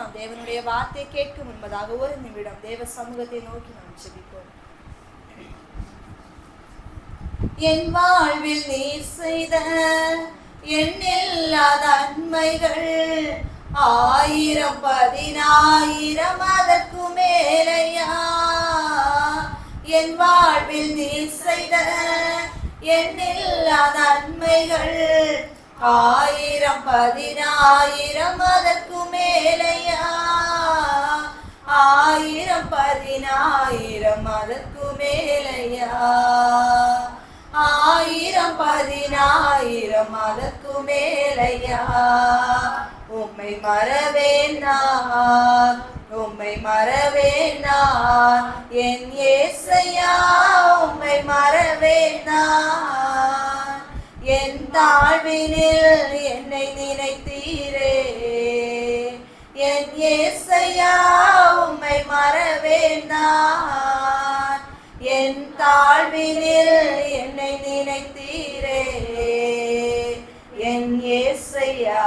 நாம் தேவனுடைய வார்த்தை கேட்கும் என்பதாக ஒரு நிமிடம் தேவ சமூகத்தை நோக்கி நாம் ஜெபிப்போம். என் வாழ்வில் நீர் செய்த எண்ணில்லாத நன்மைகள் 1000 10,000 அதற்கு மேலையா. என் வாழ்வில் நீர் செய்த எண்ணில்லாத நன்மைகள் 1000 10,000 அதற்கு மேலையா. 1000 10,000 அதற்கு மேலையா. 1000 10,000 அதற்கு மேலையா. உம்மை மறவேன் நான், உம்மை மறவேன் நான், என் இயேசையா உம்மை மறவேன் நான். என் தாழ்வினில் என்னை நினைத்தீரே, என் இயேசையா உம்மை மறவேன் நான். என் தாழ்வினில் என்னை நினைத்தீரே, என் இயேசையா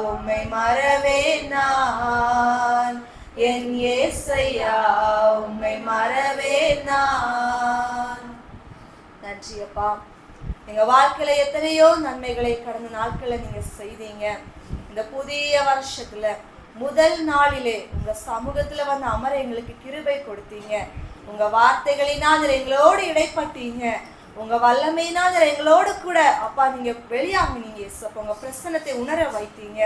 உம்மை மறவேன் நான். என் இயேசையா உம்மை மறவேன் நான். நன்றி அப்பா. எங்க வாழ்க்கையில எத்தனையோ நன்மைகளை கடந்த நாட்களை நீங்க செய்தீங்க. இந்த புதிய வருஷத்துல முதல் நாளிலே உங்க சமூகத்துல வந்து அமர எங்களுக்கு கிருபை கொடுத்தீங்க. உங்க வார்த்தைகளினால் எங்களோடு இடைப்பட்டீங்க. உங்க வல்லமையினால் எங்களோடு கூட அப்பா நீங்க வெளியாங்கினீங்க. உங்க பிரசன்னத்தை உணர வைத்தீங்க.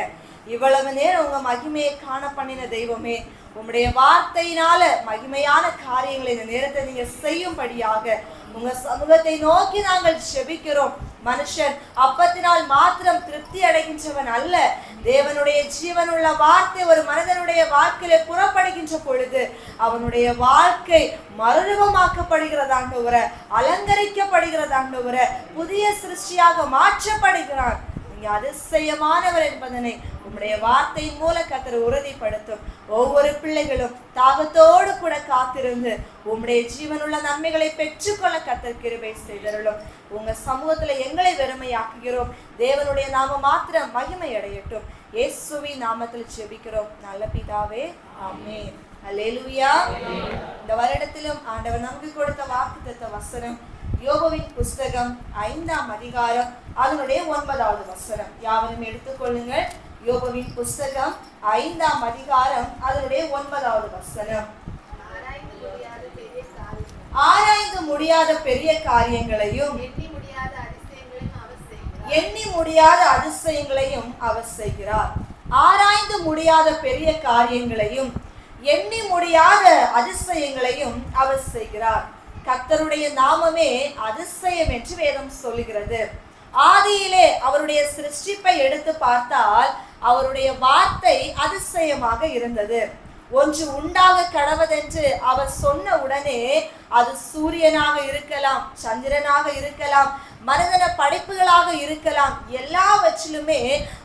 இவ்வளவு நேரம் உங்க மகிமையை காண பண்ணின தெய்வமே, உங்களுடைய வார்த்தையினால மகிமையான காரியங்களை இந்த நேரத்தை நீங்க செய்யும்படியாக உங்க சமூகத்தை நோக்கி நாங்கள் ஜெபிக்கிறோம். மனுஷன் அப்பத்தினால் மாத்திரம் திருப்தி அடைகின்றவன் அல்ல. தேவனுடைய ஜீவனுள்ள வார்த்தை ஒரு மனிதனுடைய வாழ்க்கையில புறப்படுகின்ற பொழுது அவனுடைய வாழ்க்கை மறுரூபமாக்கப்படுகிறதாண்டவர, அலங்கரிக்கப்படுகிறதாண்டவர, புதிய சிருஷ்டியாக மாற்றப்படுகிறான். நீங்க அதிசயமானவர் என்பதனை உம்முடைய வார்த்தையின் மூலம் கர்த்தர் உறுதிப்படுத்தும். ஒவ்வொரு பிள்ளைகளும் தாகத்தோடு கூட காத்திருந்து உம்முடைய ஜீவனுள்ள நன்மைகளை பெற்றுக்கொள்ள கர்த்தர் கிருபை செய்தருளும். உங்க சமூகத்துல எங்களை வெறுமையாக்குகிறோம். தேவனுடைய நாம மாத்திரம் மகிமை அடையட்டும். இயேசுவின் நாமத்தில் ஜெபிக்கிறோம் நல்ல பிதாவே, ஆமென். அல்லேலூயா. இந்த வருடத்திலும் ஆண்டவர் நமக்கு கொடுத்த வாக்குத்தத்த வசனம் யோபுவின் புஸ்தகம் 5ஆம் அதிகாரம் அதனுடைய 9வது வசனம். யாவரும் எடுத்துக்கொள்ளுங்கள். யோபுவின் புஸ்தகம் 5ஆம் அதிகாரம் அதனுடைய 9வது வசனம். ஆராய்ந்து முடியாத பெரிய காரியங்களையும் எண்ணி முடியாத அதிசயங்களையும் அவர் செய்கிறார். ஆராய்ந்து முடியாத பெரிய காரியங்களையும் எண்ணி முடியாத அதிசயங்களையும் அவர் செய்கிறார். கர்த்தருடைய நாமமே அதிசயம் என்று வேதம் சொல்லுகிறது. ஆதியிலே அவருடைய சிருஷ்டிப்பை எடுத்து பார்த்தால் அவருடைய வார்த்தை அதிசயமாக இருந்தது. ஒன்று உண்டாக கடவதென்று அவர் சொன்ன உடனே அது சூரியனாக இருக்கலாம், சந்திரனாக இருக்கலாம், மனிதன படைப்புகளாக இருக்கலாம், எல்லாவற்றிலுமே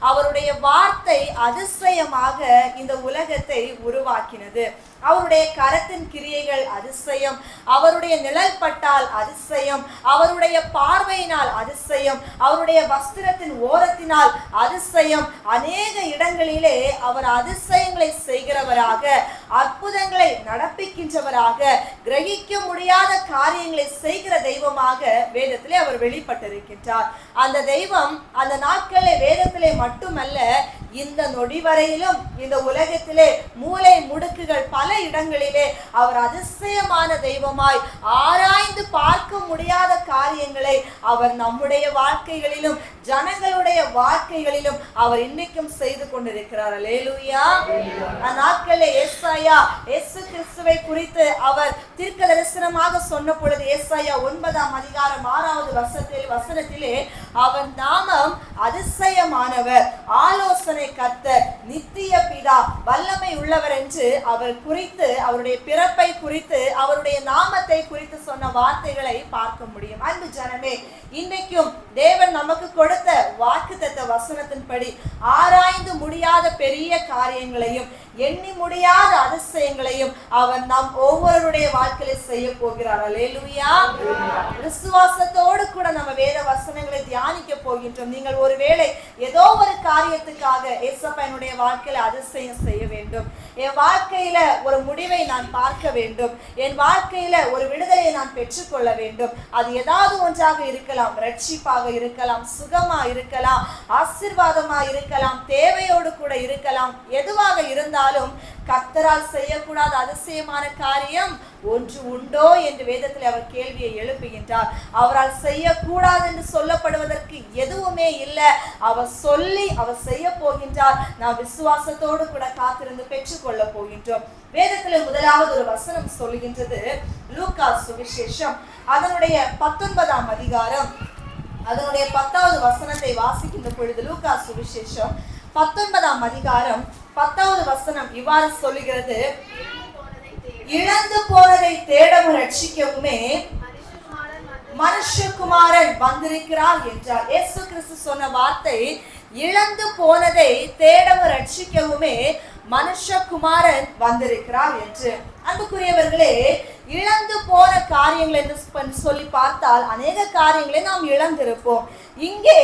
அவருடைய வார்த்தை அதிசயமாக இந்த உலகத்தை உருவாக்கினது. அவருடைய கரத்தின் கிரியைகள் அதிசயம், அவருடைய நிழல் பட்டால் அதிசயம், அவருடைய பார்வையினால் அதிசயம், அவருடைய வஸ்திரத்தின் ஓரத்தினால் அதிசயம். அநேக இடங்களிலே அவர் அதிசயங்களை செய்கிறவராக, அற்புதங்களை நடப்பிக்கின்றவராக, கிரகிக்க முடியாத காரியங்களை செய்கிற தெய்வமாக வேதத்திலே அவர் வெளிப்பட்டிருக்கின்றார். அந்த தெய்வம் அந்த நாட்களிலே வேதத்திலே மட்டுமல்ல, இந்த நொடி வரையிலும் இந்த உலகத்திலே மூலை முடுக்குகள் பல இடங்களிலே அவர் அதிசயமான தெய்வமாய் ஆராய்ந்து பார்க்க முடியாத காரியங்களை அவர் நம்முடைய வாழ்க்கைகளிலும் ஜனங்களுடைய வாழ்க்கைகளிலும் அவர் இன்னைக்கும் செய்து கொண்டிருக்கிறார். அல்லேலூயா. அந்நாட்களிலே ஏசாயா இயேசு கிறிஸ்துவை குறித்து அவர் தீர்க்க தரிசனமாக சொன்ன பொழுது ஏசாயா 9ஆம் அதிகாரம் 6வது வசனத்திலே அவர் நாமம் அதிசயமானவர், ஆலோசனை கர்த்தர், நித்திய பிதா, வல்லமை உள்ளவர் என்று அவர் குறித்து, அவருடைய பிறப்பை குறித்து, அவருடைய நாமத்தை குறித்து சொன்ன வார்த்தைகளை பார்க்க முடியும். அன்பு ஜனமே, இன்றைக்கும் தேவன் நமக்கு கொடுத்த வாக்குத்தத்த வசனத்தின்படி ஆராய்ந்து முடியாத பெரிய காரியங்களையும் எண்ணி முடியாத அதிசயங்களையும் அவர் நம் ஒவ்வொருடைய வாழ்க்கையில செய்ய போகிறார். அல்லேலூயா. விசுவாசத்தோடு கூட நம்ம வேத வசனங்களை தியானிக்க போகின்றோம். நீங்கள் ஒருவேளை ஏதோ ஒரு காரியத்துக்காக ஏசப்பா என்னுடைய வாழ்க்கையில அதிசயம் செய்ய வேண்டும், என் வாழ்க்கையில ஒரு முடிவை நான் பார்க்க வேண்டும், என் வாழ்க்கையில ஒரு விடுதலையை நான் பெற்றுக்கொள்ள வேண்டும். அது ஏதாவது ஒன்றாக இருக்கலாம், ரட்சிப்பாக இருக்கலாம், சுகமா இருக்கலாம், ஆசீர்வாதமா இருக்கலாம், தேவையோடு கூட இருக்கலாம். எதுவாக இருந்தாலும் கர்த்தரால் செய்யக்கூடாத அதிசயமான காரியம் ஒன்று உண்டோ என்று வேதத்தில் அவர் கேள்வியை எழுப்புகின்றார். அவரால் செய்யக்கூடாது என்று சொல்லப்படுவதற்கு எதுவுமே இல்லை. அவர் சொல்லி அவர் செய்ய போகின்றார். நாம் விசுவாசத்தோடு கூட காத்திருந்து பெற்றுக்கொள்ள போகின்றோம். வேதத்தில் முதலாவது ஒரு வசனம் சொல்லுகின்றது, லூக்கா சுவிசேஷம் அதனுடைய 19ஆம் அதிகாரம் அதனுடைய 10வது வசனத்தை வாசிக்கின்ற பொழுது, லூக்கா சுவிசேஷம் 19ஆம் அதிகாரம் 10வது வசனம் இவ்வாறு சொல்லுகிறது, இழந்து போனதை தேடவும் ரட்சிக்கவுமே மனுஷகுமாரன் வந்திருக்கிறார் என்றார். இயேசு கிறிஸ்து சொன்ன வார்த்தை, இழந்து போனதை தேடவும் ரட்சிக்கவுமே மனுஷகுமாரன் வந்திருக்கிறார் என்று. அன்புக்குரியவர்களே, இழந்து போன காரியங்கள் என்று சொல்லி பார்த்தால் அநேக காரியங்களை நாம் இழந்திருப்போம். இங்கே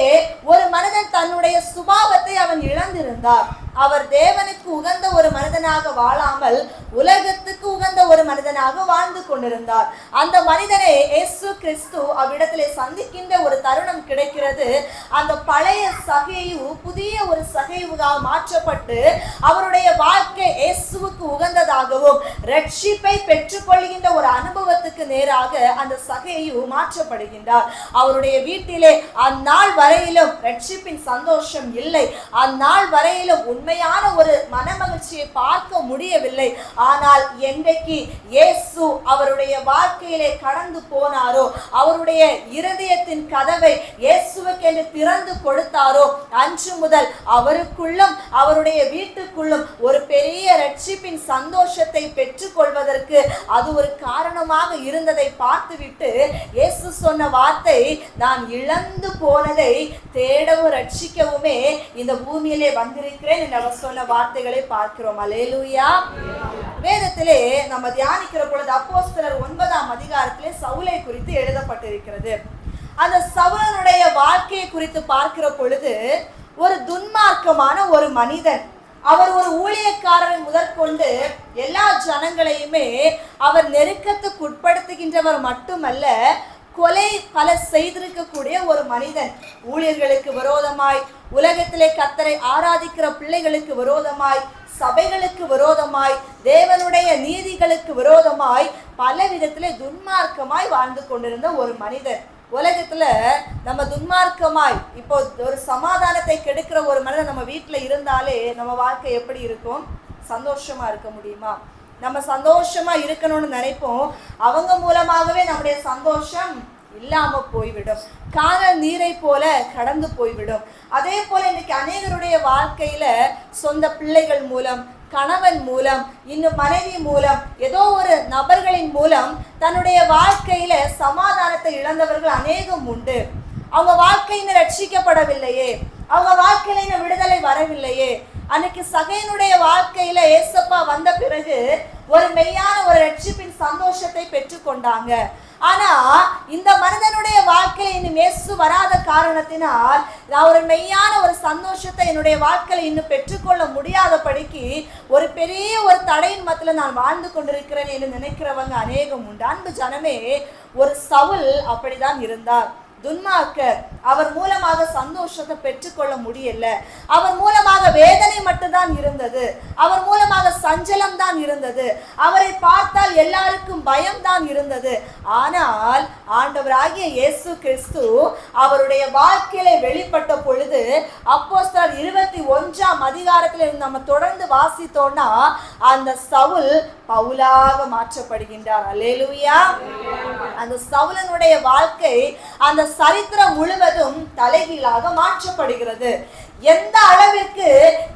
ஒரு மனிதன் தன்னுடைய சுபாவத்தை அவன் இழந்திருந்தார். அவர் தேவனுக்கு உகந்த ஒரு மனிதனாக வாழாமல் உலகத்துக்கு உகந்த ஒரு மனிதனாக வாழ்ந்து கொண்டிருந்தார். அந்த மனிதனை இயேசு கிறிஸ்து அவ்விடத்திலே சந்திக்கின்ற ஒரு தருணம் கிடைக்கிறது. அந்த பழைய சகையு புதிய ஒரு சகையுவாக மாற்றப்பட்டு அவருடைய வாழ்க்கை இயேசுவுக்கு உகந்ததாகவும் ரட்சிப்பை பெற்றுக்கொள்கின்ற ஒரு அனுபவத்துக்கு நேராக அந்த சகையு மாற்றப்படுகின்றார். அவருடைய வீட்டிலே அந்நாள் வரையிலும் ரட்சிப்பின் சந்தோஷம் இல்லை. அந்நாள் வரையிலும் உண்மையான ஒரு மனமகிழ்ச்சியை பார்க்க முடியவில்லை. ஆனால் என்றைக்கு இயேசு அவருடைய வாழ்க்கையிலே கடந்து போனாரோ, அவருடைய இருதயத்தின் கதவை இயேசுவுக்கு என்று திறந்து கொடுத்தாரோ, அன்று முதல் அவருக்குள்ளும் அவருடைய வீட்டுக்குள்ளும் ஒரு பெரிய ரட்சிப்பின் சந்தோஷத்தை பெற்றுக்கொள்வதற்கு அது ஒரு காரணமாக இருந்ததை பார்த்துவிட்டு இயேசு சொன்ன வார்த்தை, நான் இழந்து போனதை தேடவும் ரட்சிக்கவுமே இந்த பூமியிலே வந்திருக்கிறேன் என்று அவர் சொன்ன வார்த்தைகளை பார்க்கிறோம். அல்லேலூயா. வேதத்திலே நம்ம தியானிக்கிற பொழுது அப்போஸ்தலர் 9ஆம் அதிகாரத்திலே சவுலை குறித்து எழுதப்பட்டிருக்கிறது. அந்த சவுலனுடைய வாழ்க்கையை குறித்து பார்க்கிற பொழுது ஒரு துன்மார்க்கமான ஒரு மனிதன். அவர் ஒரு ஊழியக்காரரை முதற்கொண்டு எல்லா ஜனங்களையுமே அவர் நெருக்கத்துக்கு உட்படுத்துகின்றவர் மட்டுமல்ல, கொலை பல செய்திருக்கக்கூடிய ஒரு மனிதன். ஊழியர்களுக்கு விரோதமாய், உலகத்திலே கர்த்தரை ஆராதிக்கிற பிள்ளைகளுக்கு விரோதமாய், சபைகளுக்கு விரோதமாய், தேவனுடைய நீதிகளுக்கு விரோதமாய் பல விதத்திலே துன்மார்க்கமாய் வாழ்ந்து கொண்டிருந்த ஒரு மனிதன். உலகத்துல நம்ம துன்மார்க்கமாய், இப்போ ஒரு சமாதானத்தை கெடுக்கிற ஒரு மனிதன் நம்ம வீட்டுல இருந்தாலே நம்ம வாழ்க்கை எப்படி இருக்கும்? சந்தோஷமா இருக்க முடியுமா? நம்ம சந்தோஷமா இருக்கணும்னு நினைப்போம். அவங்க மூலமாகவே நம்முடைய சந்தோஷம் இல்லாம போய்விடும். காணல் நீரை போல கடந்து போய்விடும். அதே போல இன்னைக்கு அநேகருடைய வாழ்க்கையில சொந்த பிள்ளைகள் மூலம், கணவன் மூலம், இன்னும் மனைவி மூலம், ஏதோ ஒரு நபர்களின் மூலம் தன்னுடைய வாழ்க்கையில சமாதானத்தை இழந்தவர்கள் அநேகம் உண்டு. அவங்க வாழ்க்கையின ரட்சிக்கப்படவில்லையே, அவங்க வாழ்க்கையில இன்னும் விடுதலை வரவில்லையே. அன்னைக்கு சகையனுடைய வாழ்க்கையில ஏசப்பா வந்த பிறகு ஒரு மெய்யான ஒரு ரட்சிப்பின் சந்தோஷத்தை பெற்றுக்கொண்டாங்க. ஆனா இந்த மனிதனுடைய வாழ்க்கையில இன்னும் இயேசு வராத காரணத்தினால் நான் ஒரு மெய்யான ஒரு சந்தோஷத்தை என்னுடைய வாழ்க்கையில இன்னும் பெற்றுக்கொள்ள முடியாதபடிக்கு ஒரு பெரிய ஒரு தடையின் மத்தியில நான் வாழ்ந்து கொண்டிருக்கிறேன் என்று நினைக்கிறவங்க அநேகம் உண்டு. அன்பு ஜனமே, ஒரு சவுல் அப்படிதான் இருந்தார். துன்மார்க்கர். அவர் மூலமாக சந்தோஷத்தை பெற்றுக்கொள்ள முடியல. அவர் மூலமாக வேதனை மட்டும்தான் இருந்தது. அவர் மூலமாக சஞ்சலம் தான் இருந்தது. அவரை பார்த்தால் எல்லாருக்கும் பயம் தான் இருந்தது. ஆனால் ஆண்டவராகிய இயேசு கிறிஸ்து அவருடைய வாழ்க்கையில வெளிப்பட்ட பொழுது அப்போஸ்தலர் 21ஆம் அதிகாரத்தில் நம்ம தொடர்ந்து வாசித்தோம்னா அந்த சவுல் பவுலாக மாற்றப்படுகின்றார். அல்லேலூயா. அந்த சவுலனுடைய வாழ்க்கை, அந்த சரித்திரம் முழுவதும் தலைகீழாக மாற்றப்படுகிறது. எந்த அளவிற்கு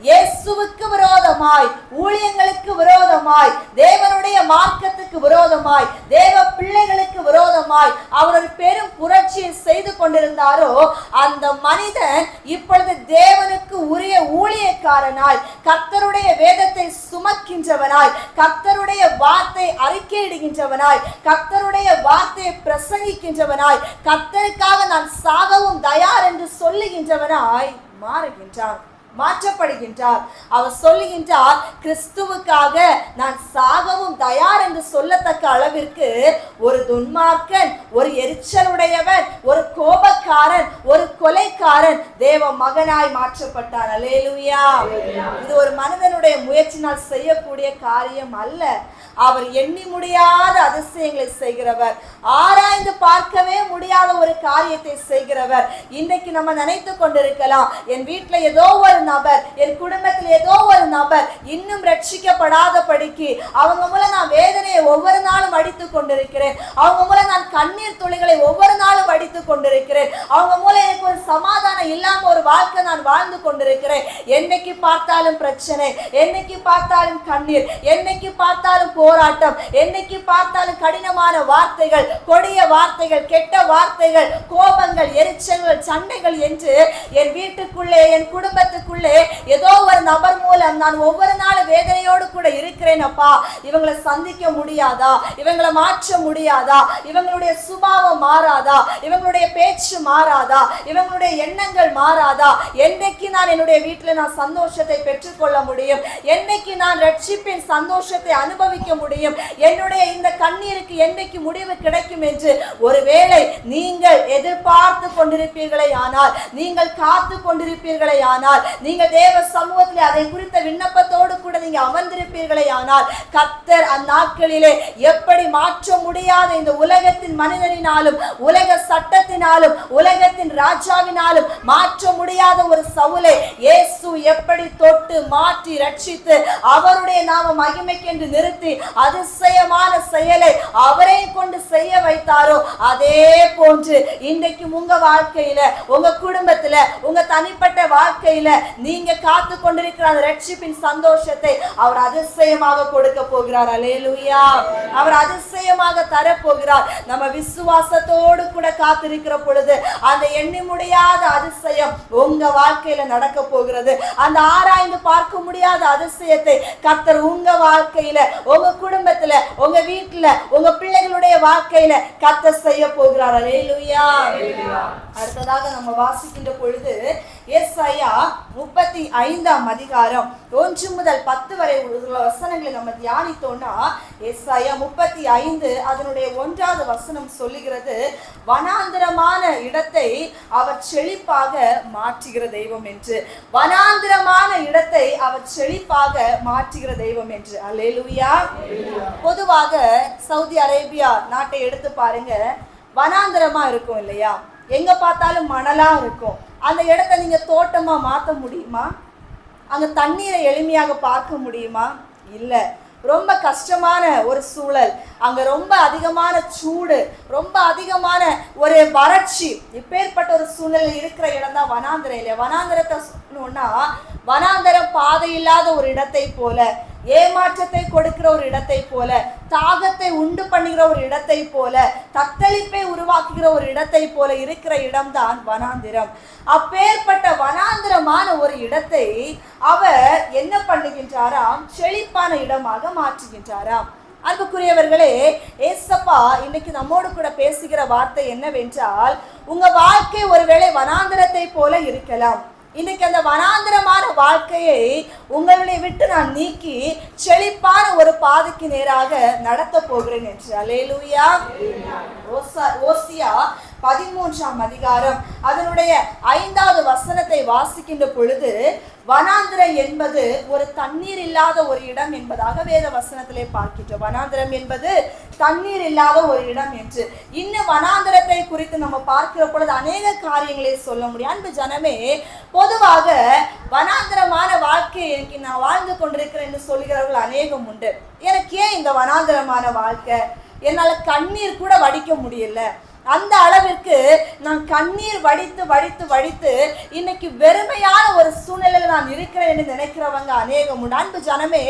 இயேசுவுக்கு விரோதமாய், ஊழியங்களுக்கு விரோதமாய், தேவனுடைய மார்க்கத்துக்கு விரோதமாய், தேவ பிள்ளைகளுக்கு விரோதமாய் அவர் ஒரு பெரும் புரட்சியை செய்து கொண்டிருந்தாரோ, அந்த மனிதன் இப்பொழுது தேவனுக்கு உரிய ஊழியக்காரனாய், கர்த்தருடைய வேதத்தை சுமக்க சொல்லுகின்றவனாய், கர்த்தருடைய வார்த்தை அறிக்கையிடுகின்றவனாய், கர்த்தருடைய வார்த்தையை பிரசங்கிக்கின்றவனாய், கர்த்தருக்காக நான் சாகவும் தயார் என்று சொல்லுகின்றவனாய் மாறுகின்றான், மாற்றப்படுகின்றார். அவர் சொல்லுகின்றார், கிறிஸ்துவுக்காக நான் சாகவும் தயார் என்று சொல்லத்தக்க அளவிற்கு ஒரு துன்மார்க்கன், ஒரு எரிச்சலுடையவன், ஒரு கோபக்காரன், ஒரு கொலைக்காரன் தேவ மகனாய் மாற்றப்பட்டார். அல்லேலூயா. இது ஒரு மனிதனுடைய முயற்சினால் செய்யக்கூடிய காரியம் அல்ல. அவர் எண்ணி முடியாத அதிசயங்களை செய்கிறவர், ஆராய்ந்து பார்க்கவே முடியாத ஒரு காரியத்தை செய்கிறவர். இன்றைக்கு நம்ம நினைத்து கொண்டிருக்கலாம், என் வீட்டில் ஏதோ ஒரு நபர், என் குடும்பத்தில் ஏதோ ஒரு நபர் இன்னும் ரட்சிக்கப்படாதபடிக்கு அவங்க மூலம் நான் வேதனையை ஒவ்வொரு நாளும் அடித்துக் கொண்டிருக்கிறேன், அவங்க மூலம் நான் கண்ணீர் துளிகளை ஒவ்வொரு நாளும் அடித்துக் கொண்டிருக்கிறேன், அவங்க மூலம் எனக்கு ஒரு சமாதானம் இல்லாம ஒரு வாழ்க்கை நான் வாழ்ந்து கொண்டிருக்கிறேன். என்னைக்கு பார்த்தாலும் பிரச்சனை, என்னைக்கு பார்த்தாலும் கண்ணீர், என்னைக்கு பார்த்தாலும் போராட்டம், என்னைக்கு பார்த்தாலும் கடினமான வார்த்தைகள், கொடிய வார்த்தைகள், கெட்ட வார்த்தைகள், கோபங்கள், எரிச்சல்கள், சண்டைகள் என்று என் வீட்டுக்குள்ளே, என் குடும்பத்துக்குள்ளே ஏதோ ஒரு நபர் மூலம் நான் ஒவ்வொரு நாளும் வேதனையோடு கூட இருக்கிறேன். அப்பா, இவங்களை சந்திக்க முடியாதா? இவங்களை மாற்ற முடியாதா? இவங்களுடைய சுபாவம் மாறாதா? இவங்களுடைய பேச்சு மாறாதா? இவங்களுடைய எண்ணங்கள் மாறாதா? என்னைக்கு நான் என்னுடைய வீட்டில் நான் சந்தோஷத்தை பெற்றுக்கொள்ள முடியும்? என்னைக்கு நான் ரட்சிப்பின் சந்தோஷத்தை அனுபவிக்க முடியும்? என்னுடைய இந்த கண்ணீருக்கு என்னைக்கு முடிவு கிடைக்கும் என்று ஒருவேளை நீங்கள் எதிர்பார்த்து கொண்டிருப்பீர்களே ஆனால், நீங்கள் காத்து கொண்டிருப்பீர்களே ஆனால், நீங்கள் தேவ சமூகத்தில் அதை குறித்த விண்ணப்பத்தோடு கூட நீங்க அமர்ந்திருப்பீர்களே ஆனால், கர்த்தர் அந்நாட்களிலே எப்படி மாற்ற முடியாத இந்த உலகத்தின் மனிதனினாலும், உலக சட்டத்தினாலும், உலகத்தின் ராஜாவினாலும் மாற்ற முடியாத ஒரு சவுலை இயேசு எப்படி தொட்டு மாற்றி ரட்சித்து அவருடைய நாம மகிமைக்கென்று நிறுத்தி அதிசயமான செயலை அவரை கொண்டு செய்ய வைத்தாரோ, அதே போன்று இன்றைக்கு உங்க வாழ்க்கையில, உங்க குடும்பத்துல, உங்க தனிப்பட்ட வாழ்க்கையில நீங்க காத்து கொண்டிருக்கிற அந்த ரட்சிப்பின் சந்தோஷத்தை அவர் அதிசயமாக கொடுக்க போகிறார். அல்லேலூயா. அவர் அதிசயமாக தர போகிறார். நம்ம விசுவாசத்தோடு கூட காத்திருக்கிற பொழுது அந்த எண்ணி முடியாத அதிசயம் உங்க வாழ்க்கையில நடக்க போகிறது. அந்த ஆராய்ந்து பார்க்க முடியாத அதிசயத்தை கர்த்தர் உங்க வாழ்க்கையில, உங்க குடும்பத்துல, உங்க வீட்டுல, உங்க பிள்ளைகளுடைய வாழ்க்கையில கர்த்தர் செய்ய போகிறார். அல்லேலூயா. அடுத்ததாக நம்ம வாசிக்கின்ற பொழுது ஏசாயா 35ஆம் அதிகாரம் 1 முதல் 10 வரை உள்ள வசனங்களை நம்ம தியானித்தோம்னா, ஏசாயா 35 அதனுடைய 1வது வசனம் சொல்லுகிறது, வனாந்திரமான இடத்தை அவர் செழிப்பாக மாற்றுகிற தெய்வம் என்று. வனாந்திரமான இடத்தை அவர் செழிப்பாக மாற்றுகிற தெய்வம் என்று. அல்லேலூயா. பொதுவாக சவுதி அரேபியா நாட்டை எடுத்து பாருங்க, வனாந்திரமா இருக்கும் இல்லையா? எங்க பார்த்தாலும் மணலா இருக்கும். அந்த இடத்தை நீங்க தோட்டமா மாற்ற முடியுமா? அங்க தண்ணீரை எளிமையாக பார்க்க முடியுமா? இல்லை. ரொம்ப கஷ்டமான ஒரு சூழல், அங்க ரொம்ப அதிகமான சூடு, ரொம்ப அதிகமான ஒரு வறட்சி, இப்பேற்பட்ட ஒரு சூழ்நிலை இருக்கிற இடம் தான் வனாந்திரம் இல்லையா? வனாந்திரத்தை சொன்னோம்னா, வனாந்திரம் பாதை இல்லாத ஒரு இடத்தை போல, ஏமாற்றத்தை கொடுக்கிற ஒரு இடத்தை போல, தாகத்தை உண்டு பண்ணுகிற ஒரு இடத்தை போல, தத்தளிப்பை உருவாக்குகிற ஒரு இடத்தை போல இருக்கிற இடம்தான் வனாந்திரம். அப்பேற்பட்ட வனாந்திரமான ஒரு இடத்தை அவர் என்ன பண்ணுகின்றாராம்? செழிப்பான இடமாக மாற்றுகின்றாராம். அன்புக்குரியவர்களே, ஏசப்பா இன்னைக்கு நம்மோடு கூட பேசுகிற வார்த்தை என்னவென்றால், உங்க வாழ்க்கை ஒருவேளை வனாந்திரத்தை போல இருக்கலாம். இன்னைக்கு அந்த வனாந்திரமான வாழ்க்கையை உங்களை விட்டு நான் நீக்கி செழிப்பான ஒரு பாதைக்கு நேராக நடத்த போகிறேன் என்று. அல்லேலூயா. ஓசியா 13ஆம் அதிகாரம் அதனுடைய 5வது வசனத்தை வாசிக்கின்ற பொழுது, வனாந்திரம் என்பது ஒரு தண்ணீர் இல்லாத ஒரு இடம் என்பதாக வேத வசனத்திலே பார்க்கின்றோம். வனாந்திரம் என்பது தண்ணீர் இல்லாத ஒரு இடம் என்று. இன்னும் வனாந்திரத்தை குறித்து நம்ம பார்க்கிற பொழுது அநேக காரியங்களை சொல்ல முடியும். அன்பு ஜனமே, பொதுவாக வனாந்திரமான வாழ்க்கையை எனக்கு நான் வாழ்ந்து கொண்டிருக்கிறேன் என்று சொல்கிறவர்கள் அநேகம் உண்டு. எனக்கு ஏன் இந்த வனாந்திரமான வாழ்க்கை? என்னால் கண்ணீர் கூட வடிக்க முடியல. அந்த அளவிற்கு நான் கண்ணீர் வடித்து வடித்து வடித்து இன்னைக்கு வெறுமையான ஒரு சூழ்நிலையில் நான் இருக்கிறேன் என்று நினைக்கிறவங்க அநேகம் உண்டு. அன்பு ஜனமே,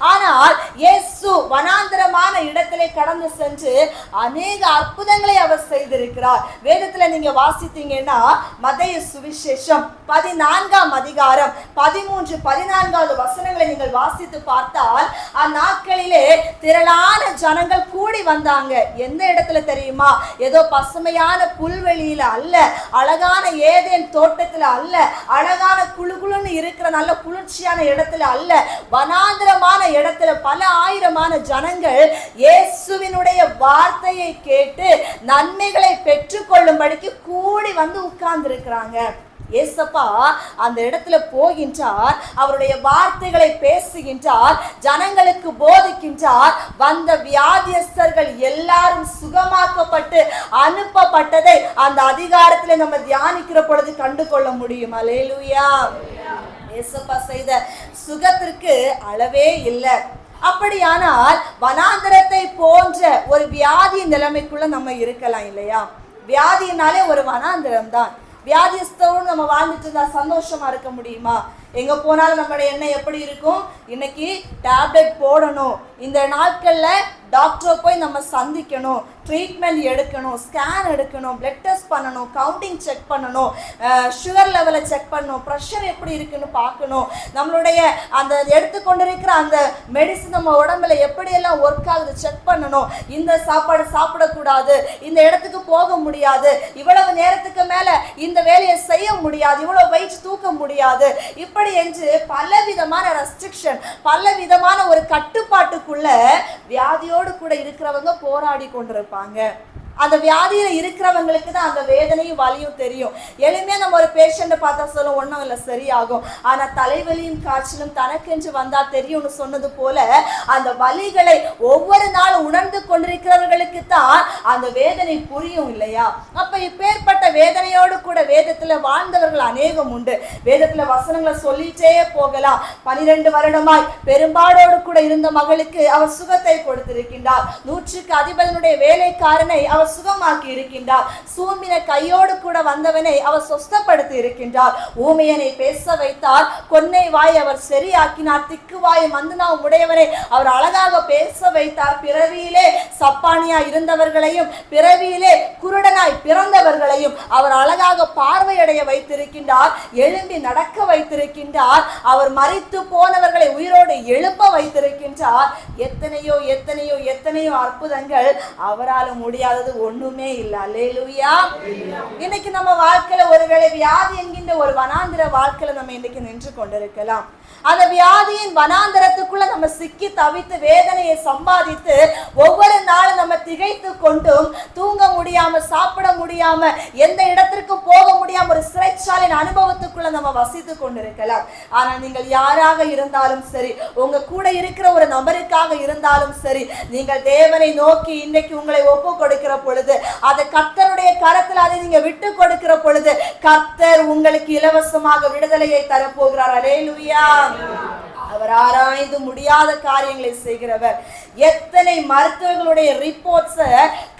ஆனால் இயேசு இயேசு வனாந்தரமான இடத்திலே கடந்து சென்று அநேக அற்புதங்களை அவர் செய்திருக்கிறார். வேதத்துல நீங்க வாசித்தீங்கன்னா மத்தேயு சுவிசேஷம் 14ஆம் அதிகாரம் 13-14 வசனங்களை நீங்கள் வாசித்து பார்த்தால் அந்நாட்களிலே திரளான ஜனங்கள் கூடி வந்தாங்க. எந்த இடத்துல தெரியுமா? ஏதோ பசுமையான புல்வெளியில அல்ல, அழகான ஏதேன் தோட்டத்துல அல்ல, அழகான குளுகுளுன்னு இருக்கிற நல்ல குளிர்ச்சியான இடத்துல அல்ல, வனாந்திரமான இடத்துல பல ஆயிரமான ஜனங்கள் இயேசுவினுடைய வார்த்தையை கேட்டு நன்மைகளை பெற்றுக்கொள்ளும்படிக்கு கூடி வந்து உட்கார்ந்து இருக்கிறாங்க. ஏசப்பா அந்த இடத்துல போகின்றார், அவருடைய வார்த்தைகளை பேசுகின்றார், ஜனங்களுக்கு போதிக்கின்றார். வந்த வியாதியஸ்தர்கள் எல்லாரும் சுகமாக்கப்பட்டு அனுப்பப்பட்டதை அந்த அதிகாரத்துல நம்ம தியானிக்கிற பொழுது கண்டு கொள்ள முடியும். அல்லேலூயா. ஏசப்பா செய்த சுகத்திற்கு அளவே இல்லை. அப்படியானால் வனாந்தரத்தை போன்ற ஒரு வியாதி நிலைமைக்குள்ள நம்ம இருக்கலாம் இல்லையா? வியாதினாலே ஒரு வனாந்தரம் தான். வியாதிஸ்தோடு நம்ம வாழ்ந்துட்டு இருந்தா சந்தோஷமா இருக்க முடியுமா? எங்க போனாலும் நம்மளுடைய எண்ணம் எப்படி இருக்கும்? இன்னைக்கு டேப்லெட் போடணும், இந்த நாட்கள்ல டாக்டரை போய் நம்ம சந்திக்கணும், ட்ரீட்மெண்ட் எடுக்கணும், ஸ்கேன் எடுக்கணும், பிளட் டெஸ்ட் பண்ணணும், கவுண்டிங் செக் பண்ணணும், சுகர் லெவலை செக் பண்ணணும், ப்ரெஷர் எப்படி இருக்குன்னு பார்க்கணும், நம்மளுடைய அந்த எடுத்துக்கொண்டிருக்கிற அந்த மெடிசன் நம்ம உடம்புல எப்படியெல்லாம் ஒர்க் ஆகுது செக் பண்ணணும், இந்த சாப்பாடு சாப்பிடக்கூடாது, இந்த இடத்துக்கு போக முடியாது, இவ்வளவு நேரத்துக்கு மேல இந்த வேலையை செய்ய முடியாது, இவ்வளவு வெயிட் தூக்க முடியாது, இப்படி என்று பல விதமான ரெஸ்ட்ரிக்ஷன், பல விதமான ஒரு கட்டுப்பாட்டுக்குள்ள வியாதியோடு கூட இருக்கிறவங்க போராடி கொண்டிருப்பாங்க. அந்த வியாதியில இருக்கிறவங்களுக்கு தான் அந்த வேதனையும் வலியும் தெரியும். எளிமையா நம்ம ஒரு பேஷண்ட்டை பார்த்தா சொல்லும் ஒன்றும் இல்லை சரியாகும், ஆனா தலைவலியும் காய்ச்சலும் தனக்கென்று வந்தா தெரியும்னு சொன்னது போல அந்த வலிகளை ஒவ்வொரு நாளும் உணர்ந்து கொண்டிருக்கிறவர்களுக்கு தான் அந்த வேதனை புரியும் இல்லையா? அப்ப இப்பேற்பட்ட வேதனையோடு கூட வேதத்துல வாழ்ந்தவர்கள் அநேகம் உண்டு. வேதத்துல வசனங்களை சொல்லிட்டே போகலாம். 12 வருடமாய் பெரும்பாடோடு கூட இருந்த மகளுக்கு அவர் சுகத்தை கொடுத்திருக்கின்றார். 100க்கு அதிபதியுடைய வேலைக்காரனை அவர் சுகமாக்கி இருக்கின்றார். சூம்பின கையோடு கூட வந்தவனை அவர் சொஸ்தப்படுத்தி இருக்கின்றார். ஊமையனை பேச வைத்தார், கொன்னை வாய் அவர் சரியாக்கினார், திக்கு வாய் மந்தனாவும் உடையவனை அவர் அழகாக பேச வைத்தார். பிறவியிலே சப்பானியா இருந்தவர்களையும் பிறவியிலே குருடனாய் பிறந்தவர்களையும் அவர் அழகாக பார்வையடைய வைத்திருக்கின்றார், எழும்பி நடக்க வைத்திருக்கின்றார். அவர் மரித்து போனவர்களை உயிரோடு எழுப்ப வைத்திருக்கின்றார். எத்தனையோ எத்தனையோ எத்தனையோ அற்புதங்கள் அவரால் முடியாதது ஒண்ணுமே இல்லை. அல்லேலூயா. இன்னைக்கு நம்ம வாழ்க்கையில ஒருவேளை வியாதி என்கின்ற ஒரு வனாந்திர வாழ்க்கையில நம்ம இன்னைக்கு நின்று கொண்டிருக்கலாம். அந்த வியாதியின் வனாந்தரத்துக்குள்ள நம்ம சிக்கி தவித்து வேதனையை சம்பாதித்து ஒவ்வொரு நாளும் நம்ம திகைத்து கொண்டும் தூங்க முடியாம சாப்பிட முடியாம எந்த இடத்திற்கு போக முடியாம ஒரு சிறைச்சாலையின் அனுபவத்துக்குள்ள நம்ம வசித்து கொண்டிருக்கலாம். ஆனா நீங்கள் யாராக இருந்தாலும் சரி, உங்க கூட இருக்கிற ஒரு நபருக்காக இருந்தாலும் சரி, நீங்கள் தேவனை நோக்கி இன்னைக்கு உங்களை ஒப்பு கொடுக்கிற பொழுது, அதை கர்த்தருடைய கரத்தில் அதை நீங்க விட்டு கொடுக்கிற பொழுது கர்த்தர் உங்களுக்கு இலவசமாக விடுதலையை தரப்போகிறார். அல்லேலூயா. அவர் ஆராய்ந்து முடியாத காரியங்களை செய்கிறவர். எத்தனை மருத்துவர்களுடைய ரிப்போர்ட்ஸை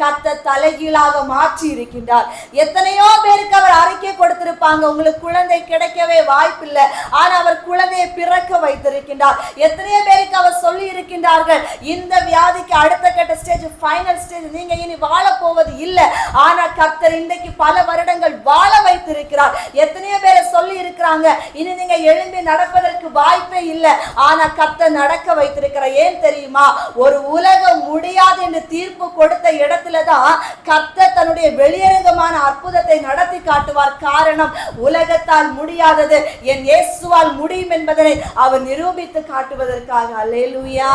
கர்த்தர் தலைகீழாக மாற்றி இருக்கின்றார். எத்தனையோ பேருக்கு அவர் அறிக்கை கொடுத்திருப்பாங்க, உங்களுக்கு குழந்தை கிடைக்கவே வாய்ப்பில்லை, ஆனா அவர் குழந்தையை பிறக்க வைத்திருக்கின்றார். எத்தனையோ பேருக்கு அவர் சொல்லி இருக்கின்றார்கள், இந்த வியாதிக்கு அடுத்த கட்ட ஸ்டேஜ், ஃபைனல் ஸ்டேஜ், நீங்க இனி வாழ போவது இல்லை. ஆனா கர்த்தர் இன்றைக்கு பல வருடங்கள் வாழ வைத்திருக்கிறார். எத்தனையோ பேரை சொல்லி இருக்கிறாங்க, இனி நீங்க எழும்பி நடப்பதற்கு வாய்ப்பே இல்லை, ஆனா கர்த்தர் நடக்க வைத்திருக்கிறார். ஏன் தெரியுமா? ஒரு உலகம் முடியாது என்று தீர்ப்பு கொடுத்த இடத்துலதான் கர்த்தர் தன்னுடைய வெளியரங்கமான அற்புதத்தை நடத்தி காட்டுவார். காரணம், உலகத்தால் முடியாதது என் இயேசுவால் முடியும் என்பதனை அவர் நிரூபித்து காட்டுவதற்காக. அல்லேலூயா.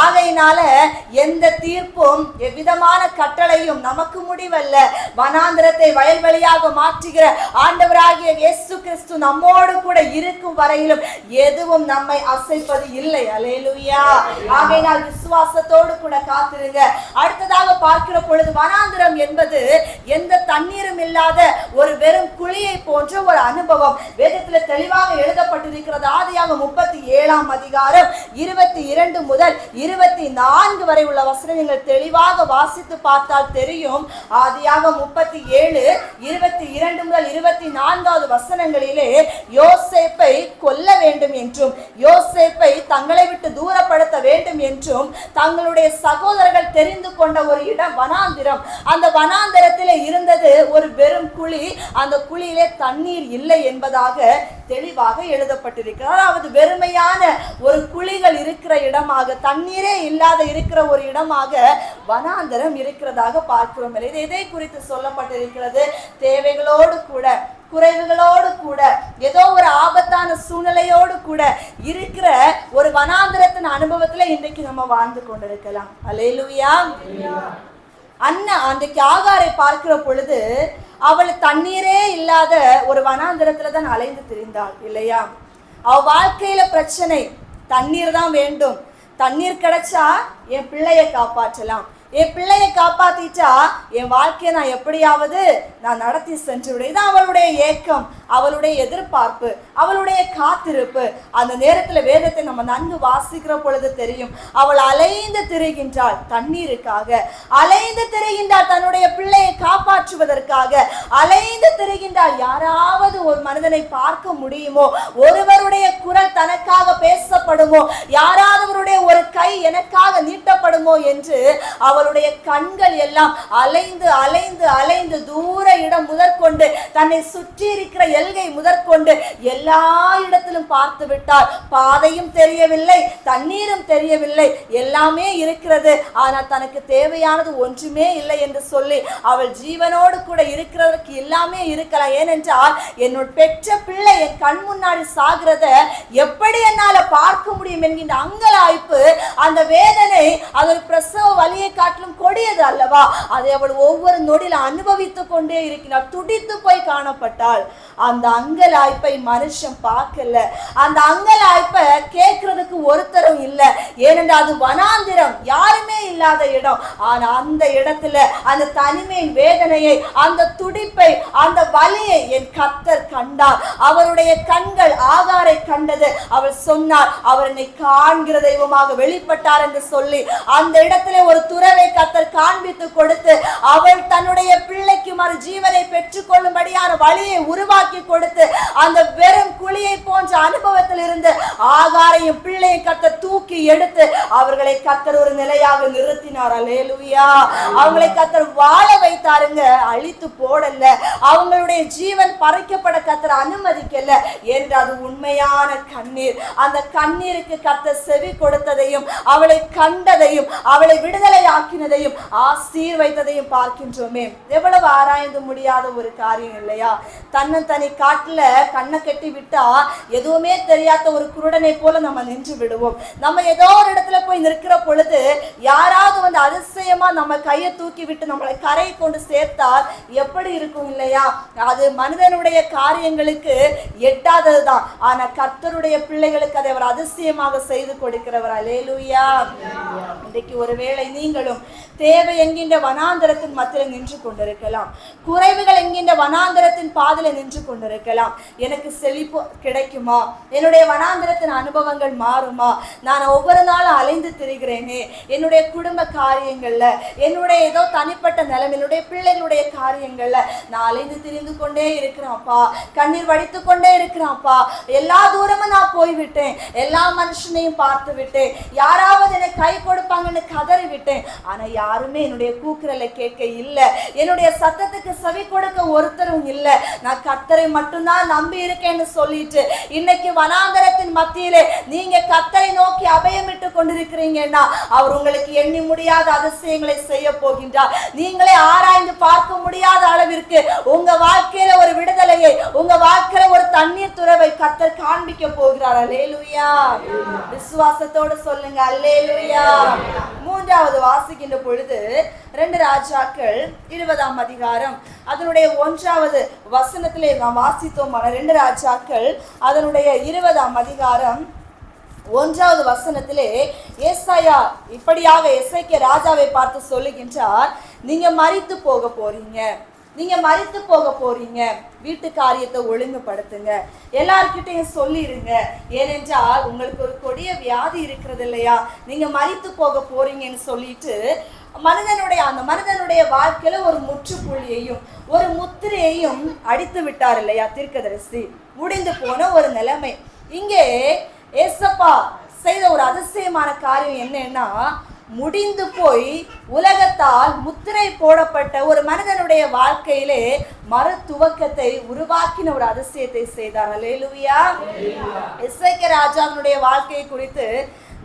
ஆகையினால எந்த தீர்ப்பும் எவ்விதமான கட்டளையும் நமக்கு முடிவல்ல. வனாந்திரத்தை வயல்வெளியாக மாற்றுகிற ஆண்டவராகிய இயேசு கிறிஸ்து நம்மோடு கூட இருக்கும் வரையிலும் எதுவும் நம்மை அசைப்பது இல்லை. அல்லேலூயா. ஆகையினால் விசுவாசத்தோடு கூட காத்திருங்க. அடுத்ததாக பார்க்கிற பொழுது வனாந்திரம் என்பது எந்த தண்ணீரும் இல்லாத ஒரு வெறும் குழியை போன்ற ஒரு அனுபவம். வேதத்துல தெளிவாக எழுதப்பட்டிருக்கிறது. ஆதியாகமம் 37ஆம் அதிகாரம் 22 முதல் 24 வரை உள்ள வசனம் நீங்கள் தெளிவாக வாசித்து பார்த்தால் தெரியும். ஆதியாகமம் 37 22 முதல் 24வது வசனங்களிலே யோசேப்பை கொல்ல வேண்டும் என்றும் யோசேப்பை தங்களை விட்டு தூரப்படுத்த வேண்டும் வேண்டும் என்றும் தங்களுடைய சகோதரர்கள் தெரிந்து கொண்ட ஒரு இடம் வனாந்திரம். அந்த வனாந்திரத்திலே இருந்தது ஒரு வெறும் குழி. அந்த குழியிலே தண்ணீர் இல்லை என்பதாக தெளிவாக எழுதப்பட்டிருக்கிறது. அதாவது வெறுமையான ஒரு குழிகள் இருக்கிற இடமாக, தண்ணீரே இல்லாத இருக்கிற ஒரு இடமாக வனாந்திரம் இருக்கிறதாக பார்க்கிறோம். இது எதை குறித்து சொல்லப்பட்டிருக்கிறது? தேவைகளோடு கூட, குறைவுகளோடு கூட, ஏதோ ஒரு ஆபத்தான சூழ்நிலையோடு கூட இருக்கிற ஒரு வனாந்திரத்தின் அனுபவத்துல இன்றைக்கு நம்ம வாழ்ந்து கொண்டிருக்கலாம். அல்லேலூயா. அண்ணா அன்றைக்கு ஆகாரை பார்க்கிற பொழுது அவள் தண்ணீரே இல்லாத ஒரு வனாந்திரத்துல தான் அலைந்து திரிந்தாள் இல்லையா? அவ வாழ்க்கையில பிரச்சனை, தண்ணீர் தான் வேண்டும். தண்ணீர் கிடைச்சா என் பிள்ளையை காப்பாற்றலாம், என் பிள்ளையை காப்பாத்திட்டா என் வாழ்க்கையை நான் எப்படியாவது நான் நடத்தி சென்று விட. இது அவளுடைய ஏக்கம், அவளுடைய எதிர்பார்ப்பு, அவளுடைய காத்திருப்பு. அந்த நேரத்துல வேதத்தை நம்ம நன்கு வாசிக்கிற பொழுது தெரியும், அவள் அலைந்து திரிகின்றாள் தண்ணீருக்காக, அலைந்து திரிகின்றாள் தன்னுடைய பிள்ளையை காப்பாற்றுவதற்காக, அலைந்து திரிகின்றாள். யாராவது ஒரு மனிதனை பார்க்க முடியுமோ, ஒருவருடைய குரல் தனக்காக பேசப்படுமோ, யாராவதுடைய ஒரு கை எனக்காக நீட்டப்படுமோ என்று அவளுடைய கண்கள் எல்லாம் அலைந்து அலைந்து அலைந்து தூர இடம் முதற்கொண்டு, தன்னை சுற்றி இருக்கிற எல்கை முதற்கொண்டு எல்லா இடத்திலும் பார்த்து விட்டாள். பாதையும் தெரியவில்லை, தண்ணீரும் தெரியவில்லை, எல்லாமே இருக்கிறது, ஆனால் தனக்கு தேவையானது ஒன்றுமே இல்லை என்று சொல்லி அவள் ஜீவனோடு கூட இருக்கிறதற்கு எல்லாமே இருக்கலாம். ஏனென்றால் என்னோட பெற்ற பிள்ளை என் கண் முன்னாடி சாகிறத எப்படி என்னால பார்க்க முடியும் என்கின்ற அங்கலாய்ப்பு, அந்த வேதனை, அது பிரசவ வலியை காட்டிலும் கொடியது அல்லவா? அதை அவள் ஒவ்வொரு நொடியில் அனுபவித்துக் கொண்டே இருக்கிறாள். துடித்து போய் காணப்பட்டாள். அந்த அங்கலாய்ப்பை மனுஷன் பார்க்கல, அந்த அங்கலாய்ப்பை கேட்கறதுக்கு ஒருத்தரும் இல்லை. ஏனென்றால் அது வனாந்திரம், யாருமே இல்லாத இடம். ஆனா அந்த இடத்துல அந்த தனிமையின் வேதனையை, அந்த துடிப்பை, அந்த வலியை என் கர்த்தர் கண்டார். அவருடைய கண்கள் ஆகாரை கண்டது. அவள் சொன்னார், அவர் என்னை காண்கிற தெய்வமாக வெளிப்பட்டார் என்று சொல்லி அந்த இடத்துல ஒரு துறவை கர்த்தர் காண்பித்து கொடுத்து அவள் தன்னுடைய பிள்ளைக்கு மறு ஜீவனை பெற்றுக் கொள்ளும்படியான வழியை உருவாக்கி கொடுத்து அந்த வெறும் குழியை போன்ற அனுபவத்தில் இருந்து ஆகாரையும் பிள்ளையும் கர்த்தர் தூக்கி எடுத்து அவர்களை கர்த்தர் ஒரு நிலையாக நிறுத்தினார். அல்லேலூயா. அவங்களை கர்த்தர் வாழ வைத்தாருங்க, அழித்து போடல. அவங்களுடைய ஜீவன் பறிக்கப்பட கர்த்தர் அனுமதிக்கல. என்று அது உண்மையான கண்ணீர். அந்த கண்ணீருக்கு கர்த்தர் செவி கொடுத்ததையும், அவளை கண்டதையும், அவளை விடுதலை ஆக்கினதையும், ஆசீர் வைத்ததையும் பார்க்கின்றோமே. எவ்வளவு ஆராய்ந்து முடியாத ஒரு காரியம் இல்லையா? தனி காட்டுல கண்ணை கட்டி விட்டா எதுவுமே தெரியாத ஒரு குருடனை போல நம்ம நின்று விடுவோம். நம்ம ஏதோ ஒரு இடத்துல போய் நிற்கிற பொழுது யாராவது வந்து அதிசயமா நம்ம கையை தூக்கி விட்டு நம்மளை கரை கொண்டு சேர்த்தால் எப்படி இருக்கும் இல்லையா? அது மனிதனுடைய காரியங்களுக்கு எட்டாததுதான். ஆனா கர்த்தருடைய பிள்ளைகளுக்கு அதை அவர் அதிசயமாக செய்து கொடுக்கிறவர். அல்லேலூயா. இன்றைக்கு ஒருவேளை நீங்களும் தேவை என்கின்ற வனாந்தரத்தின் மத்தியில் நின்று கொண்டிருக்கலாம், குறைவுகள் என்கின்ற வனாந்தரத்தின் பாதையில நின்று கொண்டிருக்கலாம். எனக்கு செழிப்பு கிடைக்குமா? என்னுடைய வனாந்தரத்தின் அனுபவங்கள் மாறுமா? நான் ஒவ்வொரு நாளும் அலைந்து திரிகிறேனே, என்னுடைய குடும்ப காரியங்கள்ல, என்னுடைய ஏதோ தனிப்பட்ட நிலைமை, என்னுடைய பிள்ளைகளுடைய காரியங்கள்ல நான் அலைந்து திரிந்து கொண்டே இருக்கிறான்ப்பா, கண்ணீர் வடித்து கொண்டே இருக்கிறான்ப்பா. எல்லா தூரமும் நான் போய்விட்டேன், எல்லா மனுஷனையும் பார்த்து விட்டேன், யாராவது எனக்கு கை கொடுப்பாங்கன்னு கதறி விட்டேன். ஆனா யாருமே என்னுடைய கூக்குரலை கேட்க இல்லை, என்னுடைய சத்தத்துக்கு செவி கொடுக்க ஒருத்தரும் இல்லை. நான் கர்த்தரை மட்டும்தான் நம்பி இருக்கேன்னு சொல்லிட்டு இன்னைக்கு வனாந்தரத்தின் மத்தியிலே நீங்க கர்த்தரை நோக்கி அபயமிட்டு கொண்டிருக்கிறீங்கன்னா அவர் உங்களுக்கு எண்ணி முடியாத அதிசயங்களை செய்ய போகின்றார். நீங்களே ஆராய்ந்து பார்க்க முடியாத அளவிற்கு உங்க வாழ்க்கையில ஒரு விடுதலையை, உங்க வாழ்க்கையில ஒரு தண்ணீர் துறவை கர்த்தர் காண்பிக்க போகிறார். அல்லேலூயா. விசுவாசத்தோடு சொல்லுங்க அல்லேலூயா. மூன்றாவது வாசிக்கின்ற பொழுது 2 ராஜாக்கள் 20ஆம் அதிகாரம் அதனுடைய 1வது வசனத்திலே நாம் வாசித்தோம். 2 ராஜாக்கள் அதனுடைய 20ஆம் அதிகாரம் 1வது வசனத்திலே ஏசாயா இப்படியாக எசேக்கியா ராஜாவை பார்த்து சொல்லுகின்றார், நீங்க மரித்து போக போறீங்க, நீங்க மரித்து போக போறீங்க, வீட்டு காரியத்தை ஒழுங்குபடுத்துங்க, எல்லார்கிட்டையும் சொல்லிருங்க. ஏனென்றால் உங்களுக்கு ஒரு கொடிய வியாதி இருக்கிறது இல்லையா, நீங்க மரித்து போக போறீங்கன்னு சொல்லிட்டு அந்த மனிதனுடைய வாழ்க்கையில ஒரு முற்றுப்புள்ளியையும் ஒரு முத்திரையையும் அடித்து விட்டார் இல்லையா தீர்க்கதரிசி. முடிந்து போன ஒரு நிலைமை. இங்கே ஏசப்பா செய்த ஒரு அதிசயமான காரியம் என்னன்னா, முடிந்து போய் உலகத்தால் முத்திரை போடப்பட்ட ஒரு மனிதனுடைய வாழ்க்கையிலே மறு துவக்கத்தை உருவாக்கின ஒரு அதிசயத்தை செய்தார். அல்லேலூயா. எசேக்கியா ராஜாவினுடைய வாழ்க்கையை குறித்து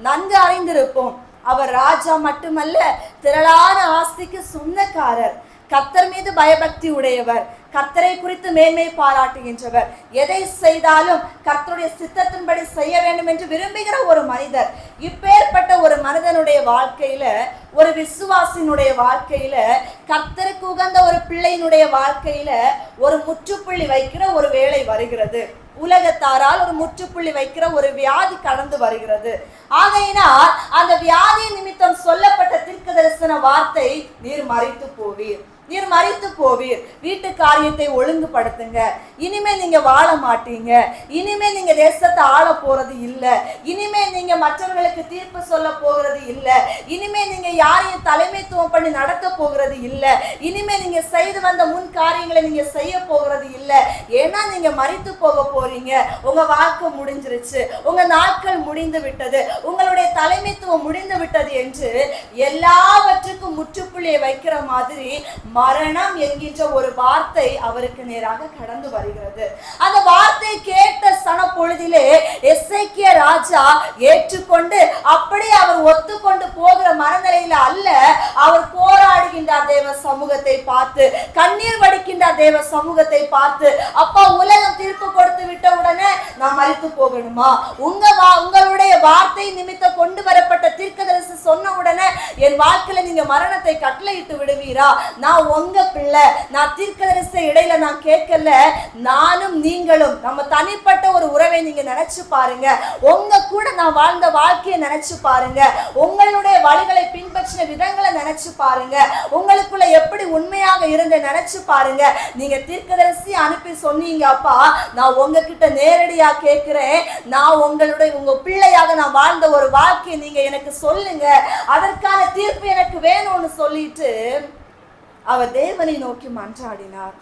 நன்கு அறிந்திருப்போம். அவர் ராஜா மட்டுமல்ல, திரளான ஆஸ்திக்கு சொந்தக்காரர், கர்த்தர் மீது பயபக்தி உடையவர், கர்த்தரை குறித்து மேன்மை பாராட்டுகின்றவர், எதை செய்தாலும் கர்த்தருடைய சித்தத்தின்படி செய்ய வேண்டும் என்று விரும்புகிற ஒரு மனிதர். இப்பேற்பட்ட ஒரு மனிதனுடைய வாழ்க்கையில, ஒரு விசுவாசினுடைய வாழ்க்கையில, கர்த்தருக்கு உகந்த ஒரு பிள்ளையினுடைய வாழ்க்கையில ஒரு முற்றுப்புள்ளி வைக்கிற ஒரு வேளை வருகிறது. உலகத்தாரால் ஒரு முற்றுப்புள்ளி வைக்கிற ஒரு வியாதி கடந்து வருகிறது. ஆகையினால் அந்த வியாதி நிமித்தம் சொல்லப்பட்ட தீர்க்கதரிசன வார்த்தை, நீர் மரித்து போவீர், நீர் மரித்து போவீர், வீட்டு காரியத்தை ஒழுங்குபடுத்துங்க, இனிமே நீங்க வாழ மாட்டீங்க, இனிமே நீங்க தேசத்தை ஆள போறது இல்ல, இனிமே நீங்க மற்றவர்களுக்கு தீர்ப்பு சொல்ல போகிறது இல்ல, இனிமே நீங்க யாரையும் தலைமைத்துவம் பண்ணி நடத்த போகிறது இல்ல, இனிமே நீங்க செய்து வந்த முன் காரியங்களை நீங்க செய்ய போகிறது இல்ல, ஏன்னா நீங்க மரித்து போக போறீங்க, உங்க வாழ்க்கை முடிஞ்சிருச்சு, உங்க நாட்கள் முடிந்து விட்டது, உங்களுடைய தலைமைத்துவம் முடிந்து விட்டது என்று எல்லாவற்றுக்கும் முற்றுப்புள்ளியை வைக்கிற மாதிரி மரணம் என்கின்ற ஒரு வார்த்தை அவருக்கு நேராக கடந்து வருகிறது. அந்த வார்த்தை கேட்ட சன பொழுதிலே எசேக்கியா ராஜா ஏற்றுக்கொண்டு, அப்படி அவர் ஒத்துக்கொண்டு போகிற மனநிலையில அல்ல, அவர் போராடுகின்றார் தேவ சமூகத்தை பார்த்து, கண்ணீர் வடிக்கின்றார் தேவ சமூகத்தை பார்த்து. அப்பா, உலகம் தீர்ப்பு கொடுத்து விட்ட உடனே நான் மரித்து போகணுமா? உங்களுடைய வார்த்தை நிமித்த கொண்டு வரப்பட்ட தீர்க்கதரிசி சொன்ன உடனே என் வாழ்க்கையில நீங்க மரணத்தை கட்டளையிட்டு விடுவீரா? நான் உங்க பிள்ளை, நான் தீர்க்கதரிசி இடையில நான் கேட்கல. நானும் நீங்களும் நம்ம தனிப்பட்ட ஒரு உறவை நீங்க நினைச்சு பாருங்க, உங்க கூட நான் வாழ்ந்த வாழ்க்கையை நினைச்சு பாருங்க, உங்களுடைய வழிகளை பின்பற்றின விதங்களை நினைச்சு பாருங்க, உங்களுக்குள்ள எப்படி உண்மையாக இருந்த நினைச்சு பாருங்க. நீங்க தீர்க்கதரிசி அனுப்பி சொன்னீங்க, அப்பா நான் உங்ககிட்ட நேரடியா கேட்கிறேன், நான் உங்க பிள்ளையாக நான் வாழ்ந்த ஒரு வாழ்க்கையை நீங்க எனக்கு சொல்லுங்க, அதற்கான தீர்ப்பு எனக்கு வேணும்னு சொல்லிட்டு அவர் தேவனை நோக்கி மன்றாடினார்,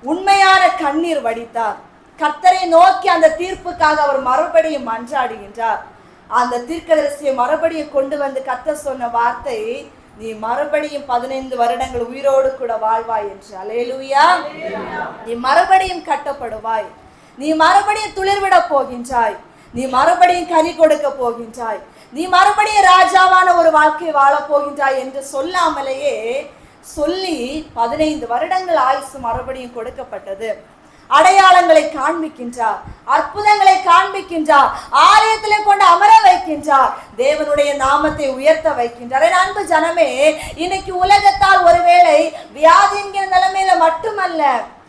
உண்மையான கண்ணீர் வடித்தார். கர்த்தரை நோக்கி அந்த தீர்ப்புக்காக அவர் மறுபடியும் மன்றாடுகின்றார். அந்த தீர்க்கதரிசியை மறுபடியும் கொண்டு வந்து கர்த்தர் சொன்ன வார்த்தை, நீ மறுபடியும் 15 வருடங்கள் உயிரோடு கூட வாழ்வாய் என்று. அல்லேலூயா. நீ மறுபடியும் கட்டப்படுவாய், நீ மறுபடியும் துளிர்விட போகின்றாய், நீ மறுபடியும் கனி கொடுக்க போகின்றாய், நீ மறுபடியும் ராஜாவான ஒரு வாழ்க்கை வாழ போகின்றாய் என்று சொல்லாமலேயே சொல்லி 15 வருடங்கள் ஆயுசு மறுபடியும் கொடுக்கப்பட்டது. அடையாளங்களை காண்பிக்கின்றார், அற்புதங்களை காண்பிக்கின்றார், ஆலயத்திலே கொண்டு அமர வைக்கின்றார், தேவனுடைய நாமத்தை உயர்த்த வைக்கின்றார். என் அன்பு ஜனமே, இன்னைக்கு உலகத்தால் ஒருவேளை வியாதி என்கிற நிலைமையில மட்டுமல்ல,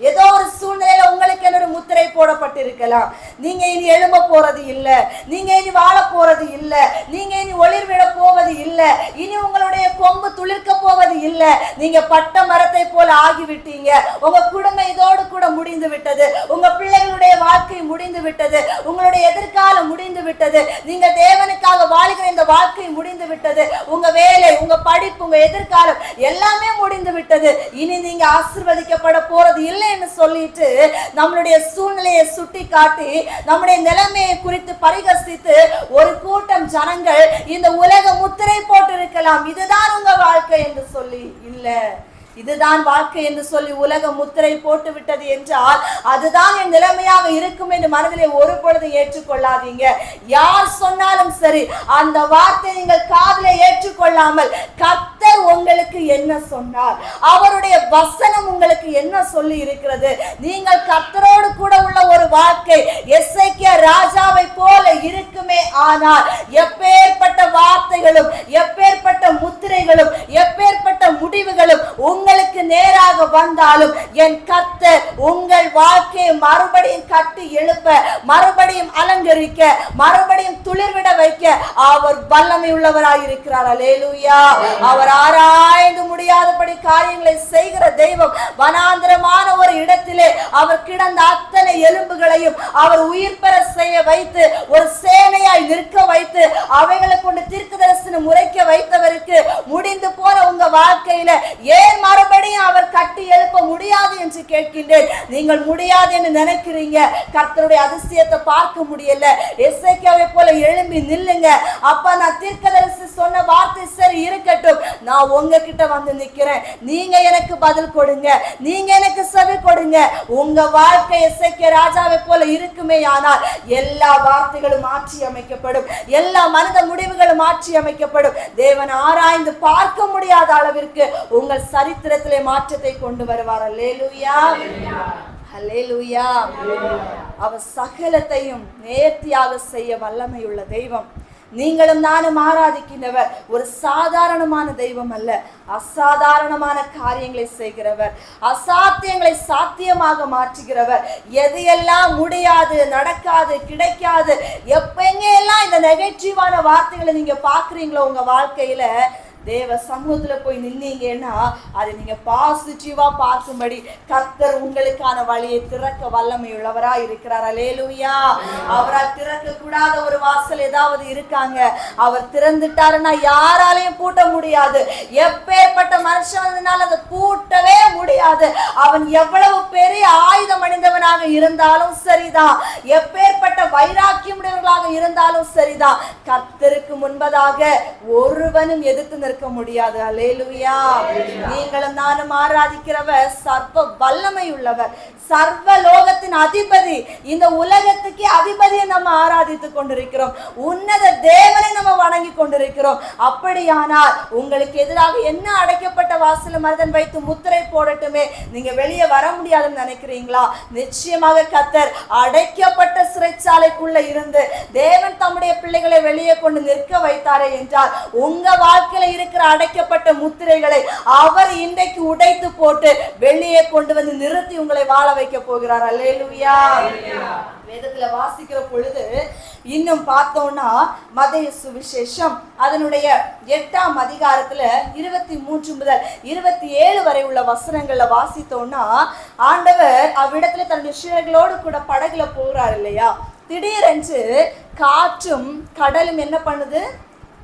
ஏதோ ஒரு சூழ்நிலையில உங்களுக்கு என்னோட முத்திரை போடப்பட்டிருக்கலாம். நீங்க இனி எழும்ப போறது இல்ல, நீங்க இனி வாழ போறது இல்ல, நீங்க இனி ஒளிர்விட போவது இல்ல, இனி உங்களுடைய கொம்பு துளிர்க்க போவது இல்ல, நீங்க பட்ட மரத்தை போல ஆகிவிட்டீங்க, உங்க குடும்பம் இதோடு கூட முடிந்து விட்டது, உங்க பிள்ளைகளுடைய வாழ்க்கை முடிந்து விட்டது, உங்களுடைய எதிர்காலம் முடிந்து விட்டது, நீங்க தேவனுக்காக வாழ்கிற இந்த வாழ்க்கை முடிந்து விட்டது, உங்க வேலை, உங்க படிப்பு, உங்க எதிர்காலம் எல்லாமே முடிந்து விட்டது, இனி நீங்க ஆசீர்வதிக்கப்பட போறது இல்லை என்று சொல்லிட்டு நம்மளுடைய சூழ்நிலையை சுட்டி காட்டி நம்முடைய நிலைமையை குறித்து பரிகசித்து ஒரு கூட்டம் ஜனங்கள் இந்த உலக முத்திரை போட்டு இருக்கலாம், இதுதான் உங்க வாழ்க்கை என்று சொல்லி. இல்ல, இதுதான் வாழ்க்கை என்று சொல்லி உலகம் முத்திரை போட்டு விட்டது என்றால் அதுதான் என் நிலைமையாக இருக்கும் என்று மனதிலே ஒரு பொழுது ஏற்றுக்கொள்ளாதீங்க. யார் சொன்னாலும் சரி, அந்த வார்த்தை நீங்கள் காதிலே ஏற்றுக்கொள்ளாமல் கர்த்தர் உங்களுக்கு என்ன சொன்னார், அவருடைய வசனம் உங்களுக்கு என்ன சொல்லி இருக்கிறது, நீங்கள் கர்த்தரோடு கூட உள்ள ஒரு வாழ்க்கை எசேக்கியா ராஜாவை போல இருக்குமே ஆனால் எப்பேற்பட்ட வார்த்தைகளும், எப்பேற்பட்ட முத்திரைகளும், எப்பேற்பட்ட முடிவுகளும் உங்களுக்கு நேராக வந்தாலும் என் கர்த்தர் உங்கள் வாழ்க்கையை மறுபடியும் கட்டி எழுப்ப, மறுபடியும் அலங்கரிக்க, மறுபடியும் துளிர்விட வைக்க அவர் வல்லமை உள்ளவராய் இருக்கிறார். அல்லேலூயா. அவர் ஆராய்ந்து முடியாதபடி காரியங்களை செய்கிற தெய்வம். வனாந்திரமான ஒரு இடத்திலே அவர் கிடந்த அத்தனை எலும்புகளையும் அவர் உயிர் பெற செய்ய வைத்து, ஒரு சேனையாய் நிற்க வைத்து, அவைகளை கொண்டு தீர்க்கதரிசனம் உரைக்க வைத்தவருக்கு முடிந்து போன உங்க வாழ்க்கையில ஏன் மறுபடியும் அவர் கட்டி எழுப்ப முடியாது என்று கேட்கின்றேன். நீங்கள் முடியாது என்று நினைக்கிறீங்க, கர்த்தருடைய அதிசயத்தை பார்க்க முடியல. எசேக்கியாவை போல எழும்பி நில்லுங்க. அப்ப நான் தீர்க்கதரிசி சொன்ன வார்த்தை சரி இருக்கட்டும், நான் உங்ககிட்ட வந்து நிக்கிறேன், நீங்க எனக்கு பதில் கொடுங்க, நீங்க எனக்கு செவி கொடுங்க. உங்க வாழ்க்கை எசேக்கியா ராஜாவை போல இருக்குமே ஆனால் எல்லா வார்த்தைகளும் மாற்றி அமைக்கப்படும், எல்லா மனித முடிவுகளும் மாற்றி அமைக்கப்படும். தேவன் ஆராய்ந்து பார்க்க முடியாத அளவிற்கு உங்கள் சரித்திரத்திலே மாற்றத்தை கொண்டு வருவார். அல்லேலூயா, அல்லேலூயா. அவர் சகலத்தையும் நேர்த்தியாக செய்ய வல்லமையுள்ள தெய்வம். நீங்களும் நானும் ஆராதிக்கின்றவர் ஒரு சாதாரணமான தெய்வம் அல்ல, அசாதாரணமான காரியங்களை செய்கிறவர், அசாத்தியங்களை சாத்தியமாக மாற்றுகிறவர். எது எல்லாம் முடியாது, நடக்காது, கிடைக்காது, எப்பெங்கெல்லாம் இந்த நெகட்டிவான வார்த்தைகளை நீங்க பாக்குறீங்களோ உங்க வாழ்க்கையில, தேவ சமூகத்துல போய் நின்னீங்கன்னா அதை நீங்க பாசிட்டிவா பார்க்கும்படி கர்த்தர் உங்களுக்கான வழியை திறக்க வல்லமை உள்ளவரா இருக்கிறார். அல்லேலூயா. அவரால் திறக்க கூடாத ஒரு வாசல் ஏதாவது இருக்காங்க, அவர் திறந்துட்டாருன்னா யாராலையும் பூட்ட முடியாது. எப்பேற்பட்ட மனுஷனால அதை பூட்டவே முடியாது. அவன் எவ்வளவு பெரிய ஆயுதம் அணிந்தவனாக இருந்தாலும் சரிதான், எப்பேற்பட்ட வைராக்கியம் உடையவர்களாக இருந்தாலும் சரிதான், கர்த்தருக்கு முன்பதாக ஒருவனும் எதிர்த்து இருக்க முடியாது. அல்லேலூயா. நீங்களும் நானும் ஆராதிக்கிறவர் சர்வ வல்லமை உள்ளவர், சர்வ லோகத்தின் அதிபதி, இந்த உலகத்துக்கு அதிபதியை நம்ம ஆராதித்துக் கொண்டிருக்கிறோம், உன்னத தேவனை நம்ம வணங்கி கொண்டிருக்கிறோம். அப்படியானால் உங்களுக்கு எதிராக என்ன அடைக்கப்பட்ட வாசல் மனிதன் வைத்து முத்திரை போடட்டுமே, நீங்க வெளியே வர முடியாதுன்னு நினைக்கிறீங்களா? நிச்சயமாக கர்த்தர் அடைக்கப்பட்ட சிறைச்சாலைக்குள்ள இருந்து தேவன் தம்முடைய பிள்ளைகளை வெளியே கொண்டு நிற்க வைத்தாரே என்றால் உங்க வாழ்க்கையில இருக்கிற அடைக்கப்பட்ட முத்திரைகளை அவர் இன்றைக்கு உடைத்து போட்டு வெளியே கொண்டு வந்து நிறுத்தி உங்களை வாழ வைக்க போகிறார். அல்லேலூயா. வேதத்துல வாசிக்கிற பொழுது இன்னும் பார்த்தோம்னா மத்தேயு சுவிசேஷம் அதனுடைய 8ஆம் அதிகாரத்துல 23 முதல் 27 வரை உள்ள வசனங்கள்ல வாசித்தோம்னா, ஆண்டவர் அவ்விடத்துல தன்னுடைய சீடர்களோடு கூட படகுல போகிறார் இல்லையா? திடீரென்று காற்றும் கடலும் என்ன பண்ணுது?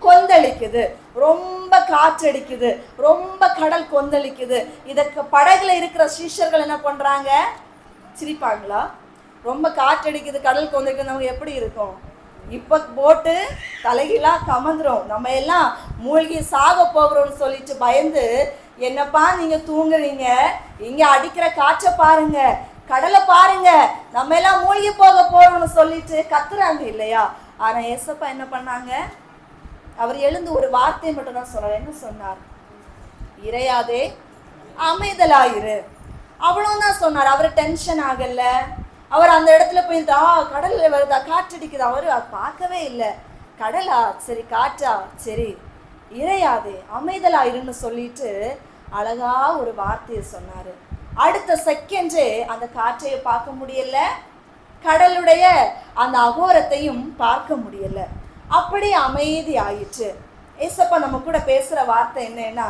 கொந்தளிக்குது. ரொம்ப காற்றடிக்குது, ரொம்ப கடல் கொந்தளிக்குது. இதற்கு படகுல இருக்கிற சீஷர்கள் என்ன பண்றாங்க? சிரிப்பாங்களா? ரொம்ப காற்றடிக்குது, கடல் கொந்தளிக்குது, நமக்கு எப்படி இருக்கும்? இப்ப போட்டு தலைகீழா கமந்துரும், நம்ம எல்லாம் மூழ்கி சாக போகிறோம்னு சொல்லிட்டு பயந்து, என்னப்பா நீங்க தூங்குறீங்க, இங்க அடிக்கிற காற்றை பாருங்க, கடலை பாருங்க, நம்ம எல்லாம் மூழ்கி போக போறோம்னு சொல்லிட்டு கத்துறாங்க இல்லையா? ஆனா ஏசப்பா என்ன பண்ணாங்க? அவர் எழுந்து ஒரு வார்த்தை மட்டும் தான் சொன்னார். என்ன சொன்னார்? இறையாதே, அமைதலாயிரு. அவ்வளவுதான் சொன்னார். அவர் டென்ஷன் ஆகல. அவர் அந்த இடத்துல போய் கடல்ல வருதா, காற்றடிக்குது, அவரு பார்க்கவே இல்லை. கடலா சரி, காற்றா சரி, இறையாதே அமைதலாயிருன்னு சொல்லிட்டு அழகா ஒரு வார்த்தையை சொன்னாரு. அடுத்த செகண்டே அந்த காற்றையை பார்க்க முடியல, கடலுடைய அந்த அகோரத்தையும் பார்க்க முடியல. அப்படி அமைதி ஆயிற்று. ஏசப்பா நம்ம கூட பேசுற வார்த்தை என்னன்னா,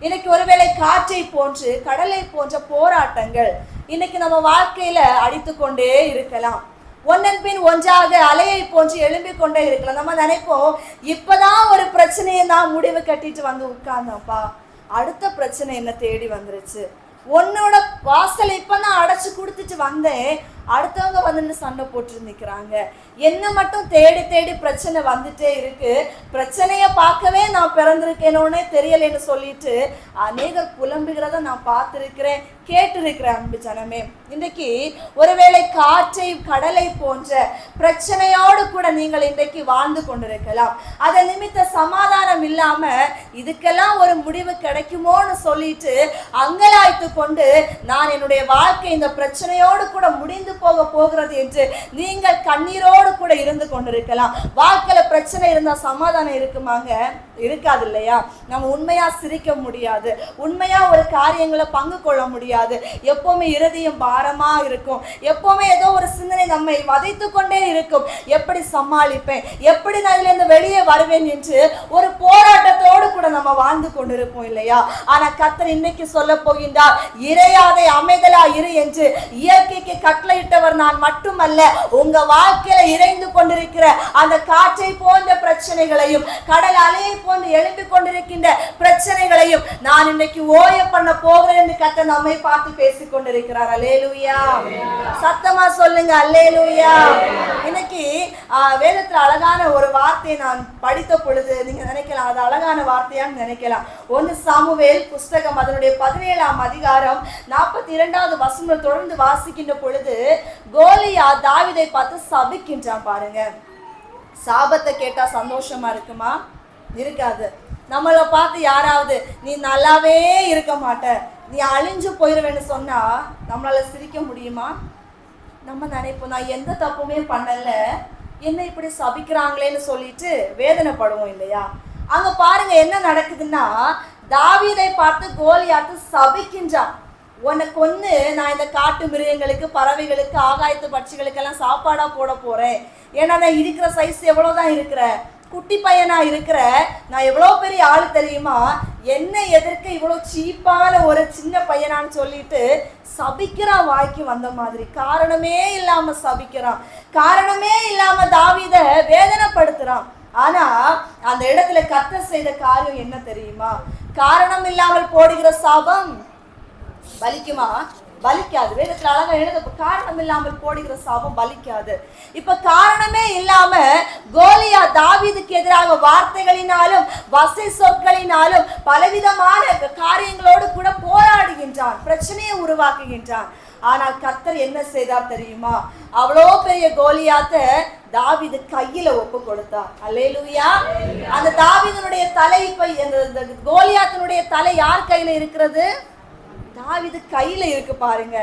இன்னைக்கு ஒருவேளை காற்றை போன்று கடலை போன்ற போராட்டங்கள் இன்னைக்கு நம்ம வாழ்க்கையில அடித்து கொண்டே இருக்கலாம். ஒன்றன் பின் ஒன்றாக அலையை போன்று எழும்பிக் கொண்டே இருக்கலாம். நம்ம நினைப்போம், இப்பதான் ஒரு பிரச்சனையை நான் முடிவு கட்டிட்டு வந்து உட்கார்ந்தப்பா, அடுத்த பிரச்சனை என்ன தேடி வந்துருச்சு. உன்னோட வாசலை இப்ப நான் அடைச்சு கொடுத்துட்டு வந்தேன், அடுத்தவங்க வந்து சண்டை போட்டு நிக்கிறாங்க. என்ன மட்டும் தேடி தேடி பிரச்சனை வந்துட்டே இருக்கு, பிரச்சனைய பார்க்கவே நான் பிறந்திருக்கேனோன்னே தெரியலன்னு சொல்லிட்டு அநேகர் புலம்புகிறத நான் பார்த்திருக்கிறேன், கேட்டிருக்கிறேன். அன்பு ஜனமே, இன்றைக்கு ஒருவேளை காற்றை கடலை போன்ற பிரச்சனையோடு கூட நீங்கள் இன்றைக்கு வாழ்ந்து கொண்டிருக்கலாம். அதை நிமித்த சமாதானம் இல்லாம இதுக்கெல்லாம் ஒரு முடிவு கிடைக்குமோன்னு சொல்லிட்டு அங்கலாய்த்து கொண்டு, நான் என்னுடைய வாழ்க்கை இந்த பிரச்சனையோடு கூட முடிந்து போக போகிறது என்று நீங்கள் கண்ணீரோடு கூட இருந்து கொண்டிருக்கலாம். வாழ்க்கையில பிரச்சனை இருந்தா சமாதானம் இருக்குமாங்க? இருக்காது இல்லையா? நம்ம உண்மையா சிரிக்க முடியாது, உண்மையா ஒரு காரியங்களை பங்கு கொள்ள முடியாது. எப்பவுமே இருதயம் பாரமா இருக்கும், எப்பவுமே ஏதோ ஒரு சிந்தனை நம்மை வதைத்து கொண்டே இருக்கும். எப்படி சமாளிப்பேன், எப்படி நான் இதுல இருந்து வெளியே வருவேன் என்று ஒரு போராட்டத்தோடு கூட நம்ம நம்ம வாழ்ந்து கொண்டிருப்போம் இல்லையா? ஆனா கர்த்தர் இன்னைக்கு சொல்ல போகின்றார், இறையாதே அமைதலா இரு என்று இயற்கைக்கு கட்டளையிட்டவர் நான் மட்டுமல்ல. உங்க வாழ்க்கையில இறைந்து கொண்டிருக்கிற அந்த காற்றை போன்ற பிரச்சனைகளையும் கடல் அலையை போன்று எழுப்பி கொண்டிருக்கின்ற பிரச்சனைகளையும் நான் இன்னைக்கு ஓய பண்ண போகிறேன் என்று கர்த்தர் நம்மை பார்த்து பேசிக் கொண்டிருக்கிறார். அல்லேலூயா. சத்தமா சொல்லுங்க அல்லேலூயா. இன்னைக்கு வேதத்துல அழகான ஒரு வார்த்தையை நான் படித்த பொழுது நீங்க நினைக்கலாம், அது அழகான வார்த்தையான்னு நினைக்கலாம். 1 சாமுவேல் புஸ்தகம் அதனுடைய 17ஆம் அதிகாரம் 42வது வசனம் தொடர்ந்து வாசிக்கின்ற பொழுது கோலியாத் தாவீதை பார்த்து சபிக்கின்றான். பாருங்க, சாபத்தை கேட்டா சந்தோஷமா இருக்குமா? இருக்காது. நம்மளை பார்த்து யாராவது நீ நல்லாவே இருக்க மாட்ட, நீ அழிஞ்சு போயிருவேன்னு சொன்னா நம்மளால சிரிக்க முடியுமா? நம்ம நினைப்போம், நான் எந்த தப்புமே பண்ணல, என்ன இப்படி சபிக்கிறாங்களேன்னு சொல்லிட்டு வேதனைப்படுவோம் இல்லையா? அங்க பாருங்க என்ன நடக்குதுன்னா, தாவீதை பார்த்து கோலியாத்து சபிக்கின்றான். உனக்கு ஒன்று நான் இந்த காட்டு மிருகங்களுக்கு, பறவைகளுக்கு, ஆகாயத்து பட்சிகளுக்கெல்லாம் சாப்பாடா போட போறேன். ஏன்னா நான் இருக்கிற சைஸ் எவ்வளவுதான் இருக்கிற, குட்டி பையனா இருக்கிற, நான் எவ்வளோ பெரிய ஆள் தெரியுமா, என்ன எதிர்க்க இவ்வளோ சீப்பான ஒரு சின்ன பையனான்னு சொல்லிட்டு சபிக்கிறான். வாய்க்கு வந்த மாதிரி காரணமே இல்லாம சபிக்கிறான், காரணமே இல்லாம தாவீதை வேதனைப்படுத்துறான். ஆனா அந்த இடத்துல கர்த்தர் செய்த காரியம் என்ன தெரியுமா? காரணம் இல்லாமல் போடுகிற சாபம் பலிக்குமா? பலிக்காது. வேதத்துல அழகா எழுத, காரணம் இல்லாமல் போடுகிற சாபம் பலிக்காது. இப்ப காரணமே இல்லாம கோலியாத் தாவீதுக்கு எதிராக வார்த்தைகளினாலும் வசை சொற்களினாலும் பலவிதமான காரியங்களோடு கூட போராடுகின்றான், பிரச்சனையை உருவாக்குகின்றான். ஆனால் கர்த்தர் என்ன செய்தார் தெரியுமா? அவ்வளோ பெரிய கோலியாத்தை தாவீது கையில ஒப்பு கொடுத்தார். அல்லேலூயா. அந்த தாவீதுனுடைய தலை, இந்த கோலியாத்தினுடைய தலை யார் கையில இருக்கிறது? தாவீது கையில இருக்கு. பாருங்க,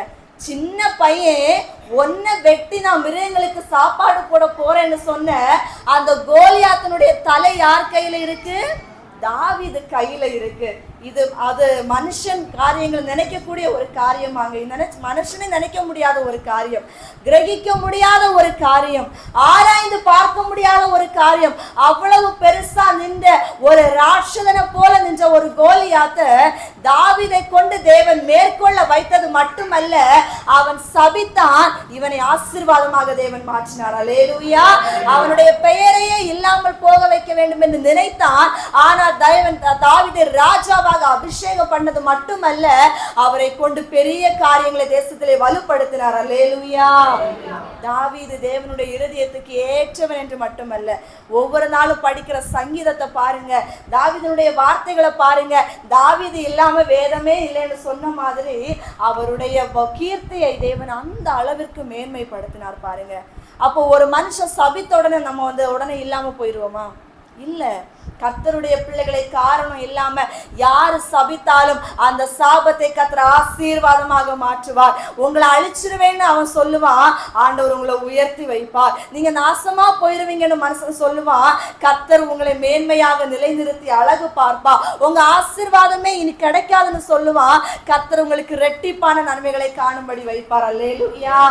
சின்ன பையன் ஒன்ன வெட்டி நான் மிருகங்களுக்கு சாப்பாடு போட போறேன்னு சொன்ன அந்த கோலியாத்தினுடைய தலை யார் கையில இருக்கு? தாவீது கையில இருக்கு. இது அது மனுஷன் காரியங்கள் நினைக்கக்கூடிய ஒரு காரியமாங்க, மனுஷனே நினைக்க முடியாத ஒரு காரியம், கிரகிக்க முடியாத ஒரு காரியம், ஆராய்ந்து பார்க்க முடியாத ஒரு காரியம். அவ்வளவு பெருசா நின்ற ஒரு ராட்சதனை போல நின்ற ஒரு கோலியாத்தை தாவீதை கொண்டு தேவன் மேற்கொள்ள வைத்தது மட்டுமல்ல, அவன் சபித்தான், இவனை ஆசீர்வாதமாக தேவன் மாற்றினார். அல்லேலூயா. அவனுடைய பெயரையே இல்லாமல் போக வைக்க வேண்டும் என்று நினைத்தான். ஆனால் தாவீதை ராஜாவாக அபிஷேகம் பண்ணது மட்டுமல்ல, அவரை கொண்டு பெரிய காரியங்களை தேசத்திலே வலுப்படுத்தினார். அல்லேலூயா. தாவீது தேவனுடைய இருதயத்துக்கு ஏற்றவன் என்று மட்டுமல்ல, ஒவ்வொரு நாளும் படிக்கிற சங்கீதத்தை பாருங்க, தாவீதுடைய வார்த்தைகளை பாருங்க. தாவீது இல்லாம வேதமே இல்லைன்னு சொன்ன மாதிரி அவருடைய கீர்த்தியை தேவன் அந்த அளவிற்கு மேன்மைப்படுத்தினார். பாருங்க, அப்போ ஒரு மனுஷன் சபித்த உடனே நம்ம உடனே இல்லாம போயிடுவோமா? இல்ல. கர்த்தருடைய பிள்ளைகளை காரணம் இல்லாம யாரு சபித்தாலும் அந்த சாபத்தை கர்த்தர் ஆசீர்வாதமாக மாற்றுவார். உங்களை அழிச்சிருவேன்னு அவன் சொல்லுவான், ஆண்டவர் உங்களை உயர்த்தி வைப்பார். நீங்க நாசமா போயிருவீங்கன்னு மனுஷன் சொல்லுவான், கர்த்தர் உங்களை மேன்மையாக நிலைநிறுத்தி அழகு பார்ப்பா. உங்க ஆசீர்வாதமே இனி கிடைக்காதுன்னு சொல்லுவான், கர்த்தர் உங்களுக்கு ரெட்டிப்பான நன்மைகளை காணும்படி வைப்பார். அல்லேலூயா.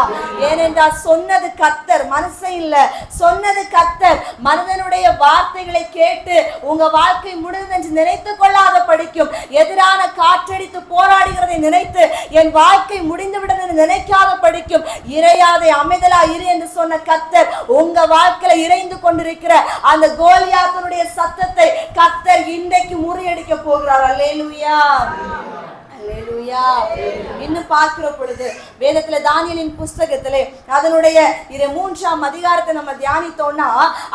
ஏனென்றால் சொன்னது கர்த்தர், மனுஷன் இல்ல. சொன்னது கர்த்தர். மனிதனுடைய வார்த்தைகளை கேட்டு உங்க வாழ்க்கை முடிந்தென்று நினைத்து கொள்ளாத படிக்கும், எதிரான காற்றடித்து போராடுகிறதை நினைத்து என் வாழ்க்கை முடிந்து விடுது நினைக்காத படிக்கும், இறையாதே அமைதலா இரு என்று சொன்ன கர்த்தர் உங்க வாழ்க்கையில இறைந்து கொண்டிருக்கிற அந்த கோலியாத்தினுடைய சத்தத்தை கர்த்தர் இன்றைக்கு முறியடிக்க போகிறார். அல்லேலூயா. அல்லேலூயா. இன்னும் பார்க்கிற பொழுது வேதத்துல தானியேலின் புஸ்தகத்திலே அதனுடைய 3ஆம் அதிகாரத்தை நம்ம தியானித்தோம்னா,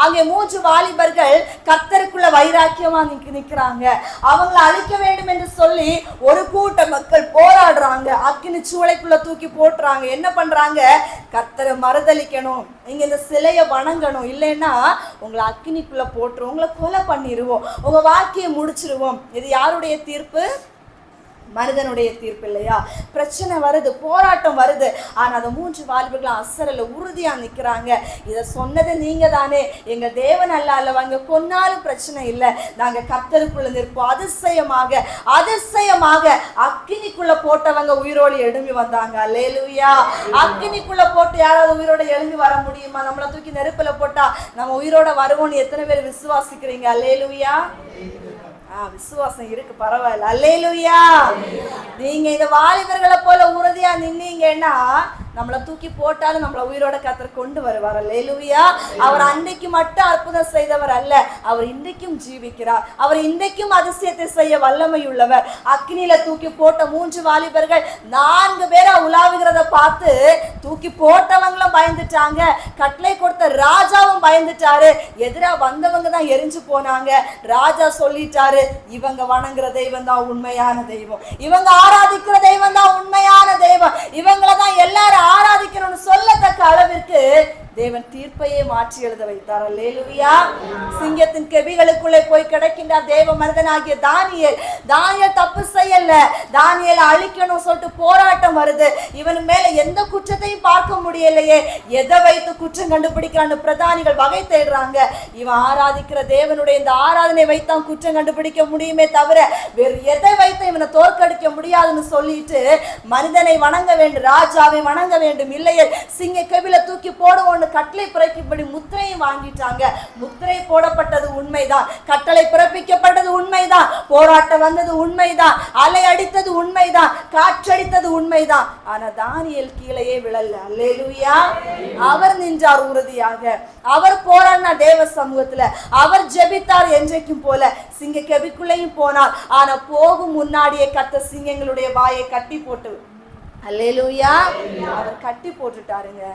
அங்கே 3 வாலிபர்கள் கர்த்தருக்குள்ள வைராக்கியமா நிக்கிறாங்க. அவங்களை அழிக்க வேண்டும் என்று சொல்லி ஒரு கூட்ட மக்கள் போராடுறாங்க. அக்கினி சூளைக்குள்ள தூக்கி போட்டுறாங்க. என்ன பண்றாங்க? கர்த்தரை மறுதலிக்கணும், நீங்க இந்த சிலையை வணங்கணும், இல்லைன்னா உங்களை அக்கினிக்குள்ள போட்டுருவோம், உங்களை கொலை பண்ணிடுவோம், உங்க வாழ்க்கையை முடிச்சிருவோம். இது யாருடைய தீர்ப்பு? மனிதனுடைய தீர்ப்பு இல்லையா? பிரச்சனை வருது, போராட்டம் வருது. ஆனா அந்த 3 வாலிபர்களும் அசரல உறுதியா நிக்கிறாங்க. இதை சொன்னது நீங்க தானே, எங்க தேவன் அல்லவங்க, கொன்னாலும் பிரச்சனை இல்லை, நாங்க கர்த்தருக்குள்ள நிற்போம். அதிசயமாக அதிசயமாக அக்கினிக்குள்ள போட்டவங்க உயிரோடு எழும்பி வந்தாங்க. அல்லேலூயா. அக்கினிக்குள்ள போட்டு யாராவது உயிரோட எழும்பி வர முடியுமா? நம்மளை தூக்கி நெருப்புல போட்டா நம்ம உயிரோட வருவோம்னு எத்தனை பேர் விசுவாசிக்கிறீங்க? அல்லேலூயா. விசுவாசம் இருக்கு, பரவாயில்ல. அல்லேலூயா. நீங்க இந்த வாலிபர்களை போல உறுதியா நின்னீங்கன்னா நம்மளை தூக்கி போட்டாலும் நம்மளை உயிரோட கர்த்தர் கொண்டு வருவார். அல்லேலூயா. அவர் அன்னைக்கு மட்டும் அற்புதம் செய்தவர் அல்ல, அவர் இன்றைக்கும் ஜீவிக்கிறார். அவர் இன்றைக்கும் அதிசயத்தை செய்ய வல்லமை உள்ளவர். அக்னியில தூக்கி போட்ட 3 வாலிபர்கள் 4 பேரா உலாவுகிறத பார்த்து தூக்கி போட்டவங்களும் பயந்துட்டாங்க, கட்டளை கொடுத்த ராஜாவும் பயந்துட்டாரு. எதிரா வந்தவங்க தான் எரிஞ்சு போனாங்க. ராஜா சொல்லிட்டாரு, இவங்க வணங்குற தெய்வம் தான் உண்மையான தெய்வம், இவங்க ஆராதிக்கிற தெய்வம் தான் உண்மையான தெய்வம், இவங்களை தான் எல்லாரும் ஆராதிக்கணும்னு சொல்லத்தக்க அளவிற்கு தேவன் தீர்ப்பையே மாற்றி எழுத வைத்தார். அல்லேலூயா. சிங்கத்தின் கெபிகளுக்குள்ளே போய் கிடக்கின்ற தேவ மனிதனாகிய தானியேல் தப்பு செய்யல. தானியேலை அழிக்கணும் சொல்லிட்டு போராட்டம் வருது. இவன் மேல எந்த குற்றத்தையும் பார்க்க முடியலையே, எதை வைத்து குற்றம் கண்டுபிடிக்கிறான்னு பிரதானிகள் வகை தேடுறாங்க. இவன் ஆராதிக்கிற தேவனுடைய இந்த ஆராதனை வைத்தான் குற்றம் கண்டுபிடிக்க முடியுமே தவிர வேறு எதை வைத்து இவனை தோற்கடிக்க முடியாதுன்னு சொல்லிட்டு மனிதனை வணங்க வேண்டும், ராஜாவை வணங்க வேண்டும், இல்லையே சிங்க கெபில தூக்கி போடுவோம் கட்டளை பிறப்பிப்படி முத்திரையும் வாங்கிட்டாங்க. முத்திரை போடப்பட்டது உண்மைதான், கட்டளை பிறப்பிக்கப்பட்டது உண்மைதான், போராட்டம் வந்தது உண்மைதான், அலை அடித்தது உண்மைதான், காற்றடித்தது உண்மைதான். ஆனா தானியேல் கீழே விழல. அல்லேலூயா. அவர் நின்றார் உறுதியாக. அவர் போராடின தேவ சமூகத்துல, அவர் ஜெபித்தார் என்றைக்கும் போல. சிங்க கெபிக்குள்ளேயும் போனார். ஆனா போகும் முன்னாடியே கத்த சிங்கங்களுடைய வாயை கட்டி போட்டு, அல்லேலூயா, அவர் கட்டி போட்டுட்டாருங்க.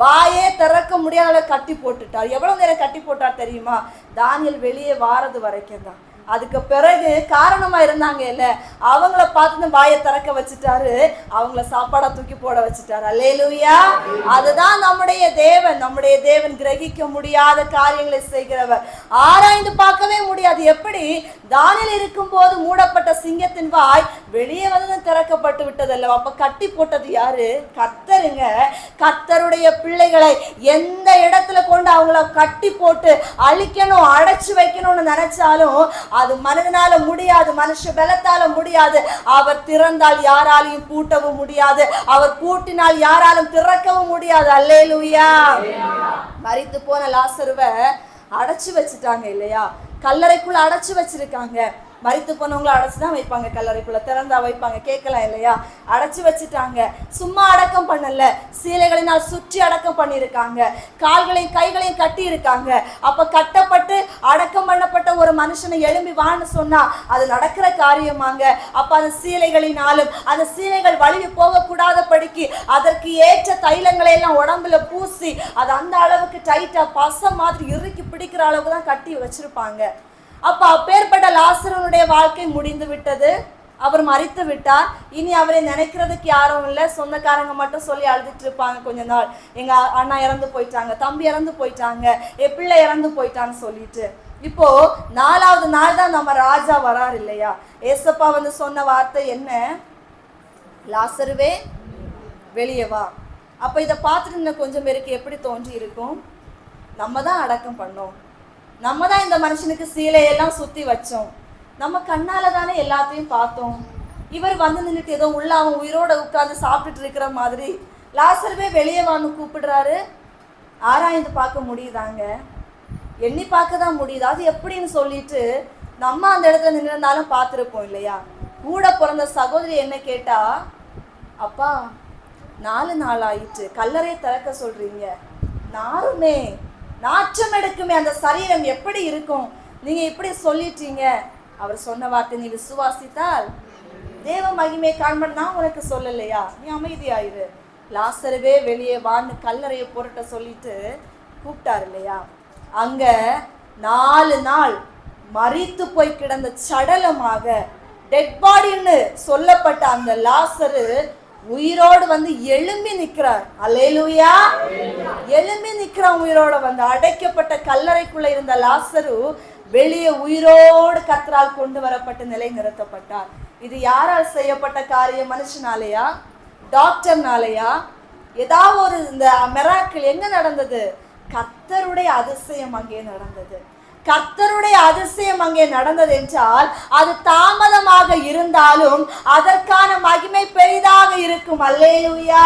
வாயே திறக்க முடியாத கட்டி போட்டுட்டார். எவ்வளவு நேரம் கட்டி போட்டார் தெரியுமா? தானியேல் வெளியே வாரது வரைக்கும் தான். அதுக்கு பிறகு காரணமா இருந்தாங்க இல்ல, அவங்கள பார்த்து வாயை திறக்க வச்சுட்டாரு, அவங்கள சாப்பாடா தூக்கி போட வச்சுட்டாரு. அல்லேலூயா. அதுதான் நம்முடைய தேவன் கிரகிக்க முடியாத காரியங்களை செய்கிறவர், ஆராய்ந்து பார்க்கவே முடியாது. எப்படி தானியேல் இருக்கும் போது மூடப்பட்ட சிங்கத்தின் வாய் வெளியே வந்து திறக்கப்பட்டு விட்டதல்ல, அப்ப கட்டி போட்டது யாரு? கர்த்தருங்க. கர்த்தருடைய பிள்ளைகளை எந்த இடத்துல கொண்டு அவங்கள கட்டி போட்டு அழிக்கணும், அடைச்சு வைக்கணும்னு நினைச்சாலும் அது மனிதனால முடியாது, மனுஷ பலத்தால முடியாது. அவர் திறந்தால் யாராலையும் பூட்டவும் முடியாது, அவர் பூட்டினால் யாராலும் திறக்கவும் முடியாது. அல்லேலூயா. மரித்து போன லாசருவை அடைச்சு வச்சுட்டாங்க இல்லையா, கல்லறைக்குள்ள அடைச்சு வச்சிருக்காங்க. மரித்து போனவங்களை அடைச்சுதான் வைப்பாங்க, கல்லறைக்குள்ள திறந்தா வைப்பாங்க, கேட்கலாம் இல்லையா? அடைச்சு வச்சுட்டாங்க. சும்மா அடக்கம் பண்ணல, சீலைகளினால் சுற்றி அடக்கம் பண்ணியிருக்காங்க, கால்களையும் கைகளையும் கட்டி இருக்காங்க. அப்ப கட்டப்பட்டு அடக்கம் பண்ணப்பட்ட ஒரு மனுஷனை எழும்பி வான்னு சொன்னா அது நடக்கிற காரியமாங்க. அப்ப அந்த சீலைகளினாலும் அந்த சீலைகள் வழுவி போக கூடாதபடிக்கு அதற்கு ஏற்ற தைலங்களை எல்லாம் உடம்புல பூசி அது அந்த அளவுக்கு டைட்டா பச மாதிரி இறுக்கி பிடிக்கிற அளவுக்கு தான் கட்டி வச்சிருப்பாங்க. அப்ப அப்பேற்பட்ட லாசருடைய வாழ்க்கை முடிந்து விட்டது, அவர் மரித்து விட்டார். இனி அவரை நினைக்கிறதுக்கு யாரும் இல்லை, சொந்தக்காரங்க மட்டும் சொல்லி அழுதுட்டு இருப்பாங்க கொஞ்ச நாள், எங்க அண்ணா இறந்து போயிட்டாங்க, தம்பி இறந்து போயிட்டாங்க, என் பிள்ளை இறந்து போயிட்டான்னு சொல்லிட்டு. இப்போ 4வது நாள் தான் நம்ம ராஜா வரார் இல்லையா? ஏசப்பா வந்து சொன்ன வார்த்தை என்ன? லாசருவே வெளியே வா. அப்ப இதை பார்த்துட்டு இன்னும் கொஞ்சம் பேருக்கு எப்படி தோன்றி இருக்கும்? நம்ம தான் அடக்கம் பண்ணோம், நம்ம தான் இந்த மனுஷனுக்கு சீலையெல்லாம் சுத்தி வச்சோம், நம்ம கண்ணால தானே எல்லாத்தையும் பார்த்தோம். இவர் வந்து நின்றுட்டு ஏதோ உள்ள அவன் உயிரோட உட்கார்ந்து சாப்பிட்டுட்டு இருக்கிற மாதிரி லாசருவே வெளியே வான்னு கூப்பிடுறாரு. ஆராய்ந்து பார்க்க முடியுதாங்க? எண்ணி பார்க்க தான் முடியுது. அது எப்படின்னு சொல்லிட்டு நம்ம அந்த இடத்துல நின்றுருந்தாலும் பார்த்துருப்போம் இல்லையா? கூட பிறந்த சகோதரி என்ன கேட்டா, அப்பா 4 நாள் ஆயிட்டு, கல்லறையை திறக்க சொல்றீங்க, நாருமே நாற்றம் எடுக்குமே, அந்த சரீரம் எப்படி இருக்கும், நீங்க இப்படி சொல்லிட்டீங்க. அவர் சொன்ன வார்த்தை, நீ விசுவாசித்தால் தேவ மகிமை காண்பன், நான் உனக்கு சொல்லலையா, நீ அமைதியாயிரு, லாசருவே வெளியே வான்னு கல்லறையை புரட்ட சொல்லிட்டு கூப்பிட்டாரு இல்லையா? அங்க 4 நாள் மரித்து போய் கிடந்த சடலமாக டெட் பாடின்னு சொல்லப்பட்ட அந்த லாசரு உயிரோடு வந்து எழும்பி நிற்கிறார். அல்லேலூயா. எழும்பி நிற்கிறான் உயிரோட வந்து. அடைக்கப்பட்ட கல்லறைக்குள்ள இருந்த லாசரு வெளியே உயிரோடு கர்த்தரால் கொண்டு வரப்பட்டு நிலை நிறுத்தப்பட்டார். இது யாரால் செய்யப்பட்ட காரியம்? மனுஷனாலேயா? டாக்டர்னாலேயா? ஏதாவது ஒரு இந்த மிராக்கிள் எங்க நடந்தது? கர்த்தருடைய அதிசயம் அங்கே நடந்தது. கர்த்தருடைய அதிசயம் அங்கே நடந்தது என்றால் அது தாமதமாக இருந்தாலும் அதற்கான மகிமை பெரிதாக இருக்கும். அல்லேலூயா.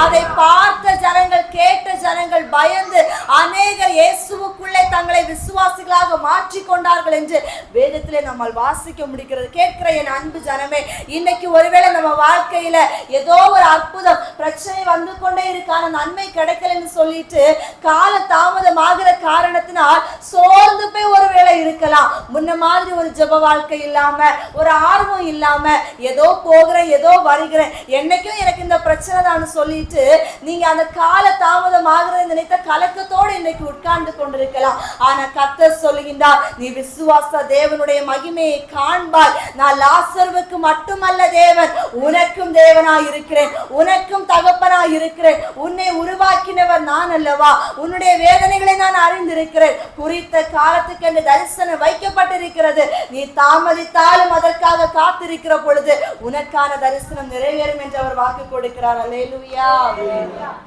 அதை பார்த்த ஜனங்கள், கேட்ட ஜனங்கள் பயந்து அநேகர் இயேசுவுக்குள்ளே தங்களை விசுவாசிகளாக மாற்றிக் கொண்டார்கள் என்று வேதத்திலே நம்மால் வாசிக்க முடிகிறது. கேட்கிற என் அன்பு ஜனமே, இன்னைக்கு ஒருவேளை நம்ம வாழ்க்கையில ஏதோ ஒரு அற்புதம் பிரச்சனை வந்து கொண்டே இருக்கான நன்மை கிடைக்கலன்னு சொல்லிட்டு கால தாமதமாகிற காரணத்தினால் சோர்ந்து போய் ஒருவேளை இருக்கலாம். முன்ன மாதிரி ஒரு ஜெப வாழ்க்கை இல்லாம, ஒரு ஆர்வம் இல்லாம, ஏதோ போகிறேன் ஏதோ வருகிறேன், என்னைக்கும் எனக்கு இந்த பிரச்சனை தான் சொல்லிட்டு நீங்க அந்த கால தாமதம் ஆகிறத நினைத்த கலக்கத்தோடு இன்னைக்கு உட்கார்ந்து கொண்டிருக்கலாம். ஆனா கர்த்தர் சொல்லுகின்றார், நீ விசுவாச தேவனுடைய மகிமையை காண்பாய். நான் லாசருவுக்கு மட்டுமல்ல தேவன், உனக்கும் தேவனாய் இருக்கிறேன், உனக்கும் தகப்பனாய் இருக்கிறேன். உன்னை உருவாக்கினவர் நான் அல்லவா? உன்னுடைய வேதனைகளை நான் அறிந்திருக்கிறேன். குறித்த காலத்துக்கு என்று தரிசனம் வைக்கப்பட்டிருக்கிறது. நீ தாமதித்தாலும் அதற்காக காத்திருக்கிற பொழுது உனக்கான தரிசனம் நிறைவேறும் என்று அவர் வாக்கு கொடுக்கிறார். அல்லேலூயா.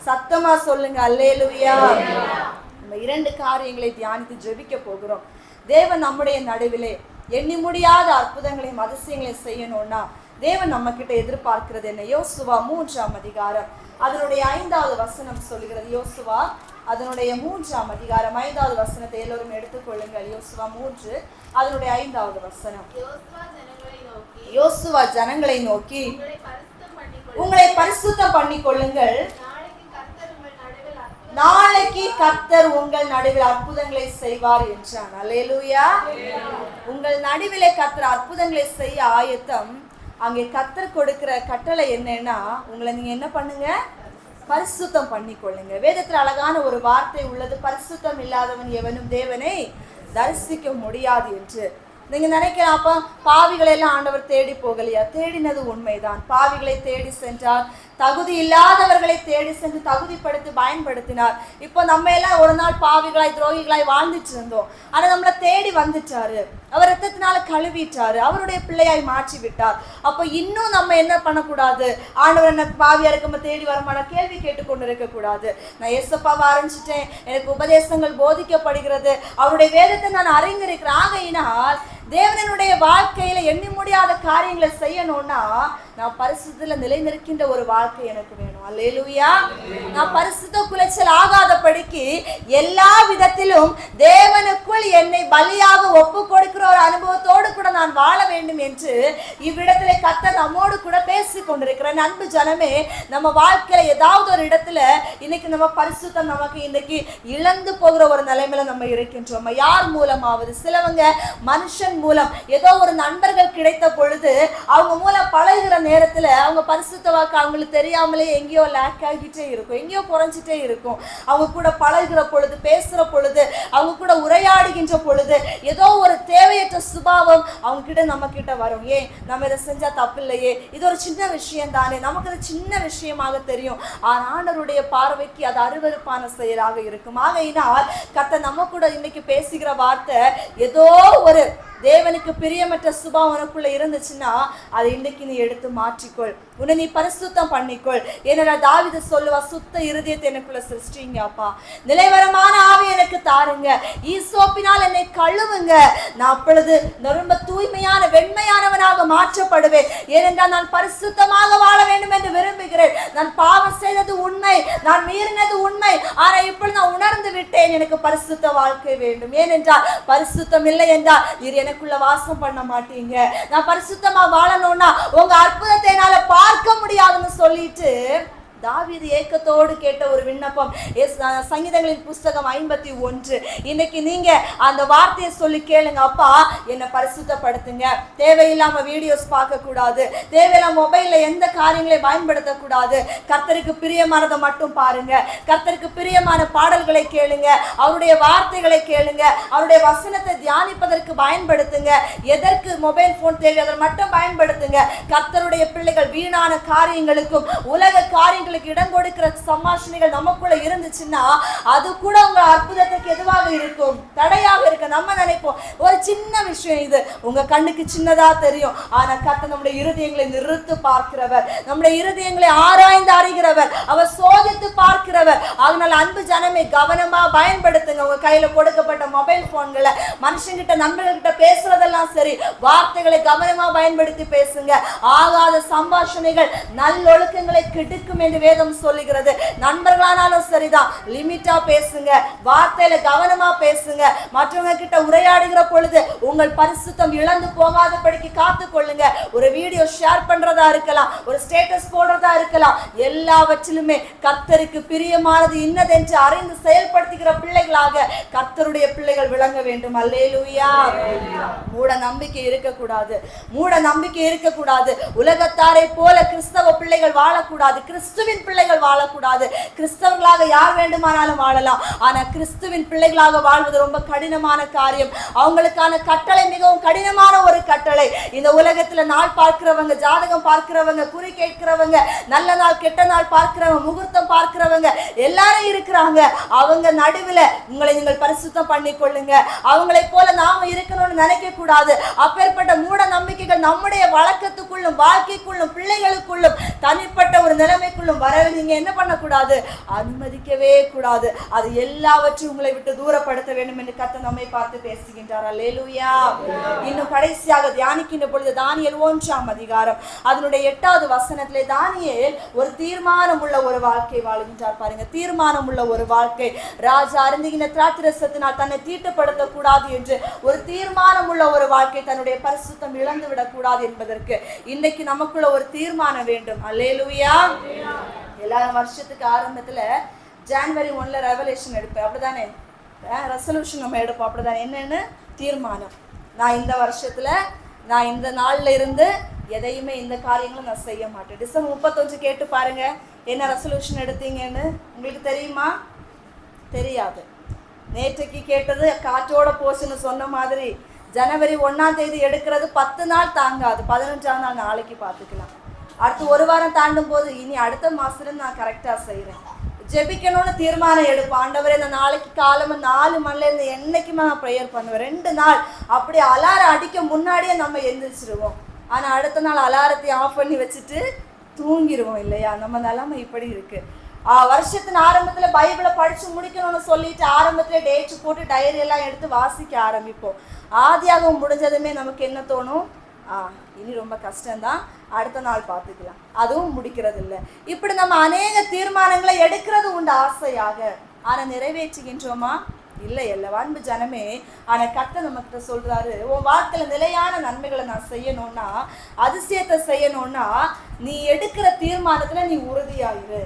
சத்தமா சொல்லுங்க அல்லேலூயா. நம்ம 2 காரியங்களை தியானித்து ஜெபிக்க போகிறோம். தேவன் நம்முடைய நடுவிலே எண்ணி முடியாத அற்புதங்களையும் அதிசயங்களையும் செய்யணும்னா தேவன் நம்ம கிட்ட எதிர்பார்க்கிறது என்ன? யோசுவா 3ஆம் அதிகாரம் அதனுடைய 5வது வசனம் சொல்லுகிறது. யோசுவா அதனுடைய 3ஆம் அதிகாரம் 5வது வசனத்தை எல்லோரும் எடுத்துக்கொள்ளுங்கள். யோசுவா 3 அதனுடைய 5வது வசனம். யோசுவா ஜனங்களை நோக்கி, உங்களை பரிசுத்தம் பண்ணிக் கொள்ளுங்கள், நாளைக்கு கர்த்தர் உங்கள் நடுவில் அற்புதங்களை செய்வார் என்றான். அல்லேலூயா. உங்கள் நடுவிலே கர்த்தர் அற்புதங்களை செய்ய ஆயத்தம். அங்கே கர்த்தர் கொடுக்கிற கட்டளை என்னன்னா, உங்களை நீங்க என்ன பண்ணுங்க? பரிசுத்தம் பண்ணிக்கொள்ளுங்க. வேதத்துல அழகான ஒரு வார்த்தை உள்ளது, பரிசுத்தம் இல்லாதவன் எவனும் தேவனை தரிசிக்க முடியாது என்று. நீங்க நினைக்கலாம், அப்ப பாவிகளை எல்லாம் ஆண்டவர் தேடி போகலையா? தேடினது உண்மைதான். பாவிகளை தேடி சென்றார், தகுதி இல்லாதவர்களை தேடி சென்று தகுதிப்படுத்தி பயன்படுத்தினார். இப்போ நம்ம எல்லாம் ஒரு நாள் பாவிகளாய் துரோகிகளாய் வாழ்ந்துட்டு இருந்தோம். ஆனா நம்மளை தேடி வந்துட்டாரு, அவர் ரத்தத்தினால கழுவிட்டாரு, அவருடைய பிள்ளையாய் மாற்றி விட்டார். அப்போ இன்னும் நம்ம என்ன பண்ணக்கூடாது? ஆண்டவர் என்ன பாவியா இருக்க தேடி வரமாட்டா கேள்வி கேட்டுக்கொண்டு இருக்க கூடாது. நான் ஏசப்பாவை ஆரம்பிச்சிட்டேன், எனக்கு உபதேசங்கள் போதிக்கப்படுகிறது, அவருடைய வேதத்தை நான் அறிந்திருக்கிறேன். ஆகையினால் தேவனுடைய வாழ்க்கையில எண்ணி முடியாத காரியங்களை செய்யணும்னா நான் பரிசுத்தத்துல நிலைநிற்கின்ற ஒரு வாழ்க்கை எனக்கு வேணும். அல்லேலூயா. நான் பரிசுத்த குலைச்சல் ஆகாதபடிக்கு எல்லா விதத்திலும் தேவனுக்குள் என்னை பலியாக ஒப்பு கொடுக்கிற ஒரு அனுபவத்தோடு கூட நான் வாழ வேண்டும் என்று இவ்விடத்துல கர்த்தர் நம்மோடு கூட பேசி கொண்டிருக்கிறேன். அன்பு ஜனமே, நம்ம வாழ்க்கையில ஏதாவது ஒரு இடத்துல இன்னைக்கு நம்ம பரிசுத்தம் நமக்கு இன்னைக்கு இழந்து போகிற ஒரு நிலைமையில நம்ம இருக்கின்றோம். யார் மூலமாவது? சிலவங்க மனுஷன் மூலம், ஏதோ ஒரு நண்பர்கள் கிடைத்த பொழுது அவங்க மூலம் பழகுற நேரத்துல அவங்க பரிசுத்த வாக்கு அவங்களுக்கு தெரியாமலே எங்கேயோ லேக் ஆகிட்டே இருக்கும், எங்கேயோ குறைஞ்சிட்டே இருக்கும். அவங்க கூட பழகுற பொழுது, பேசுற பொழுது, அவங்க கூட உரையாடுகின்ற பொழுது ஏதோ ஒரு தேவையற்ற சுபாவம் அவங்க கிட்ட நம்ம கிட்ட வரும். ஏன் நம்ம இதை செஞ்சா தப்பு இல்லையே, இது ஒரு சின்ன விஷயம் தானே, நமக்கு அது சின்ன விஷயமாக தெரியும். ஆனால் ஆண்டவருடைய பார்வைக்கு அது அருவருப்பான செயலாக இருக்கும். ஆகையினால் கர்த்தர் நம்ம கூட இன்னைக்கு பேசுகிற வார்த்தை, ஏதோ ஒரு தேவனுக்கு பிரியமற்ற சுபாவம் உனக்குள்ள இருந்துச்சுன்னா அதை இன்னைக்கு நீ எடுத்து மாற்றிக்கொள், உன்னை நீ பரிசுத்தம் பண்ணிக்கொள். ஏன்னா தாவீது சொல்லுவா, சுத்த இருதயத்தை எனக்குள்ள சிருஷ்டிங்க அப்பா, நிலைவரமான ஆவி எனக்கு தாருங்க, ஈசோப்பினால் என்னை கழுவுங்க, நான் அப்பொழுது ரொம்ப தூய்மையான வெண்மையானவனாக மாற்றப்படுவேன். ஏனென்றால் நான் பரிசுத்தமாக வாழ வேண்டும் என்று விரும்புகிறேன். நான் பாவம் செய்தது உண்மை, நான் மீறினது உண்மை, ஆனா இப்பொழுது நான் உணர்ந்து விட்டேன், எனக்கு பரிசுத்த வாழ்க்கை வேண்டும். ஏனென்றால் பரிசுத்தம் இல்லை என்றால் நீர் எனக்குள்ள வாசம் பண்ண மாட்டீங்க. நான் பரிசுத்தமா வாழணும்னா உங்க அற்புதத்தை என்னால பார்க்க முடியாதுன்னு சொல்லிட்டு தாவீது ஏக்கத்தோடு கேட்ட ஒரு விண்ணப்பம். சங்கீதங்களின் புஸ்தகம் 51. இன்னைக்கு நீங்க அந்த வார்த்தையை சொல்லி கேளுங்க, அப்பா என்னை பரிசுத்தப்படுத்துங்க, தேவையில்லாம வீடியோஸ் பார்க்க கூடாது, தேவையில்லாம மொபைல்ல எந்த காரியங்களை பயன்படுத்தக்கூடாது, கர்த்தருக்கு பிரியமானதை மட்டும் பாருங்க, கர்த்தருக்கு பிரியமான பாடல்களை கேளுங்க, அவருடைய வார்த்தைகளை கேளுங்க, அவருடைய வசனத்தை தியானிப்பதற்கு பயன்படுத்துங்க. எதற்கு மொபைல் போன் தேவை அதை மட்டும் பயன்படுத்துங்க. கர்த்தருடைய பிள்ளைகள் வீணான காரியங்களுக்கும் உலக காரியங்களுக்கும் ஆவிகளுக்கு இடம் கொடுக்கிற சம்பாஷணைகள் நமக்குள்ள இருந்துச்சுன்னா அது கூட உங்க அற்புதத்துக்கு எதுவாக இருக்கும், தடையாக இருக்கு. நம்ம நினைப்போம் ஒரு சின்ன விஷயம் இது உங்க கண்ணுக்கு சின்னதா தெரியும், ஆனா கர்த்தர் நம்முடைய இருதயங்களை நிறுத்து பார்க்கிறவர், நம்முடைய இருதயங்களை ஆராய்ந்து அறிகிறவர், அவர் சோதித்து பார்க்கிறவர். அதனால அன்பு ஜனமே கவனமா பயன்படுத்துங்க. உங்க கையில கொடுக்கப்பட்ட மொபைல் போன்களை மனுஷங்கிட்ட நண்பர்கிட்ட பேசுறதெல்லாம் சரி, வார்த்தைகளை கவனமா பயன்படுத்தி பேசுங்க. ஆகாத சம்பாஷணைகள் நல்லொழுக்கங்களை கெடுக்கும் என்று வேதம் சொல்லுகிறது. நண்பர்களானாலும் சரிதான், லிமிட்டா பேசுங்க, வார்த்தையில கவனமா பேசுங்க. மற்றவங்க கிட்ட உரையாடுகிற பொழுது உங்கள் பரிசுத்தம் இழந்து போகாதபடிக்கு காத்து கொள்ளுங்க. ஒரு வீடியோ ஷேர் பண்றதா இருக்கலாம், ஒரு ஸ்டேட்டஸ் போடுறதா இருக்கலாம், எல்லாவற்றிலுமே கர்த்தருக்கு பிரியமானது இன்னதென்று அறிந்து செயல்படுத்துகிற பிள்ளைகளாக கர்த்தருடைய பிள்ளைகள் விளங்க வேண்டும். அல்லேலூயா. மூட நம்பிக்கை இருக்கக்கூடாது, மூட நம்பிக்கை இருக்கக்கூடாது. உலகத்தாரை போல கிறிஸ்தவ பிள்ளைகள் வாழக்கூடாது, கிறிஸ்துவின் பிள்ளைகள் வாழக்கூடாது. கிறிஸ்தவர்களாக யார் வேண்டுமானாலும் வாழலாம், ஆனா கிறிஸ்துவின் பிள்ளைகளாக வாழ்வது ரொம்ப கடினமான காரியம். அவங்களுக்கான கட்டளை மிகவும் கடினமான ஒரு கட்டளை. இந்த உலகத்துல நாள் பார்க்கிறவங்க, ஜாதகம் பார்க்கிறவங்க, குறி கேட்கிறவங்க, நல்ல நாள் கெட்ட நாள் பார்க்கிறவங்க, முகூர்த்தம் பார்க்கிறவங்க எல்லாரும் இருக்கிறாங்க. அவங்க நடுவில் உங்களை நீங்கள் பரிசுத்தம் பண்ணி கொள்ளுங்க. அவங்களை போல நாம இருக்கணும்னு நினைக்க கூடாது. அப்பேற்பட்ட மூட நம்பிக்கைகள் நம்முடைய வழக்கத்துக்குள்ளும் வாழ்க்கைக்குள்ளும் பிள்ளைகளுக்குள்ளும் தனிப்பட்ட ஒரு நிலைமைக்குள்ளும் வரவே நீங்க என்ன பண்ணக்கூடாது, அனுமதிக்கவே கூடாது. அது எல்லாவற்றையும் உங்களை விட்டு தூரப்படுத்த வேண்டும் என்று கர்த்தர் நம்மை பார்த்து பேசுகின்றார். அல்லேலூயா. இன்னும் கடைசியாக தியானிக்கின்ற பொழுது தானியேல் 1ஆம் அதிகாரம் அதனுடைய 8வது வசனத்திலே தானியேல் ஒரு தீர்மானம் உள்ள ஒரு வாழ்க்கை வாழ்கின்றார். பாருங்க, தீர்மானம் உள்ள ஒரு வாழ்க்கை. ராஜா அருந்துகின்ற திராட்சரசத்தினால் தன்னை தீட்டுப்படுத்த கூடாது என்று ஒரு தீர்மானம் உள்ள ஒரு வாழ்க்கை, தன்னுடைய பரிசுத்தம் இழந்து விடக்கூடாது என்பதற்கு இன்னைக்கு நமக்குள்ள ஒரு தீர்மானம் வேண்டும். அல்லேலூயா. எல்லாரும் வருஷத்துக்கு ஆரம்பத்துல ஜனவரி 1 ரெவலேஷன் எடுப்பேன், அப்படிதானே? ரெசல்யூஷன் நம்ம எடுப்போம், அப்படிதானே? என்னன்னு தீர்மானம். நான் இந்த வருஷத்துல, நான் இந்த நாள்ல இருந்து எதையுமே இந்த காரியங்களும் நான் செய்ய மாட்டேன். டிசம்பர் 31 கேட்டு பாருங்க என்ன ரெசல்யூஷன் எடுத்தீங்கன்னு. உங்களுக்கு தெரியுமா? தெரியாது. நேற்றைக்கு கேட்டது காற்றோட போச்சுன்னு சொன்ன மாதிரி ஜனவரி 1ஆம் தேதி எடுக்கிறது 10 நாள் தாங்காது. 15ஆம் நாள் நாளைக்கு பார்த்துக்கலாம். அடுத்து ஒரு வாரம் தாண்டும் போது இனி அடுத்த மாசத்துல நான் கரெக்டா செய்யறேன். ஜெபிக்கணும்னு தீர்மானம் எடுப்போம். ஆண்டவரே இந்த நாளைக்கு காலமா 4 மணில இருந்து என்னைக்குமே நான் ப்ரேயர் பண்ணுவேன். 2 நாள் அப்படி அலாரம் அடிக்க முன்னாடியே நம்ம எந்திரிச்சிருவோம். ஆனா அடுத்த நாள் அலாரத்தை ஆஃப் பண்ணி வச்சுட்டு தூங்கிடுவோம் இல்லையா? நம்ம நிலைமை இப்படி இருக்கு. வருஷத்தின் ஆரம்பத்துல பைபிளை படிச்சு முடிக்கணும்னு சொல்லிட்டு ஆரம்பத்துல டேட் போட்டு டைரி எல்லாம் எடுத்து வாசிக்க ஆரம்பிப்போம். ஆதியாகமம் முடிஞ்சதுமே நமக்கு என்ன தோணும்? இனி ரொம்ப கஷ்டம்தான், அடுத்த நாள் பார்த்துக்கலாம். அதுவும் முடிக்கிறது இல்லை. இப்படி நம்ம அநேக தீர்மானங்களை எடுக்கிறது உண்டு ஆசையாக. ஆனா நிறைவேற்றுகின்றோமா? இல்லை அல்ல. அன்பு ஜனமே, ஆனா கர்த்தர் நம்மகிட்ட சொல்றாரு, உன் வாழ்க்கையில நிலையான நன்மைகளை நான் செய்யணும்னா, அதிசயத்தை செய்யணும்னா, நீ எடுக்கிற தீர்மானத்துல நீ உறுதியாயிரு.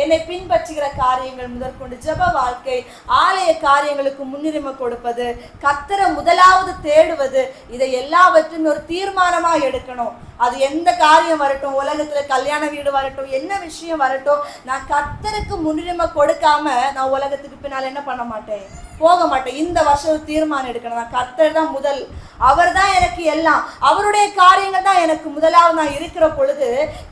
என்னை பின்பற்றுகிற காரியங்கள் முதற்கொண்டு ஜெப வாழ்க்கை, ஆலய காரியங்களுக்கு முன்னுரிமை கொடுப்பது, கர்த்தரை முதலாவது தேடுவது, இதை எல்லாவற்றையும் ஒரு தீர்மானமா எடுக்கணும். அது எந்த காரியம் வரட்டும், உலகத்துல கல்யாண வீடு வரட்டும், என்ன விஷயம் வரட்டும், நான் கர்த்தருக்கு முன்னுரிமை கொடுக்காம நான் உலகத்துக்கு பின்னால் என்ன பண்ண மாட்டேன், போக மாட்டேன். இந்த வருஷம் தீர்மானம் எடுக்கணும். நான் கர்த்தர் தான் முதல், அவர் தான் எனக்கு எல்லாம், அவருடைய காரியங்கள் தான் எனக்கு முதலாவது. நான் இருக்கிற பொழுது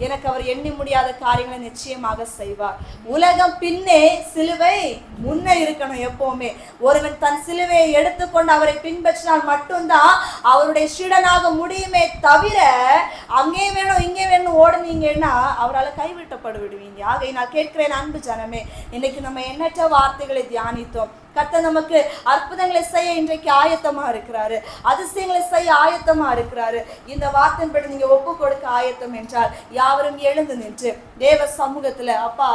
எனக்கு அவர் எண்ணி முடியாத காரியங்களை நிச்சயமாக செய்வார். உலகம் பின்னே, சிலுவை முன்னே இருக்கணும் எப்பவுமே. ஒருவன் தன் சிலுவையை எடுத்துக்கொண்டு அவரை பின்பற்றினால் மட்டும்தான் அவருடைய சீடனாக முடியுமே தவிர அங்கே வேணும் இங்கே வேணும் ஓடுனீங்கன்னா அவரால் கைவிட்டப்படு விடுவீங்க. ஆகை நான் கேட்கிறேன் அன்பு ஜனமே, இன்னைக்கு நம்ம எண்ணற்ற வார்த்தைகளை தியானித்தோம். கர்த்தர் நமக்கு அற்புதங்களை செய்ய இன்றைக்கு ஆயத்தமா இருக்கிறாரு, அதிசயங்களை செய்ய ஆயத்தமா இருக்கிறாரு. இந்த வார்த்தையின்படி நீங்க ஒப்பு கொடுக்க ஆயத்தம் என்றால் யாவரும் எழுந்து நின்று தேவ சமூகத்துல, அப்பா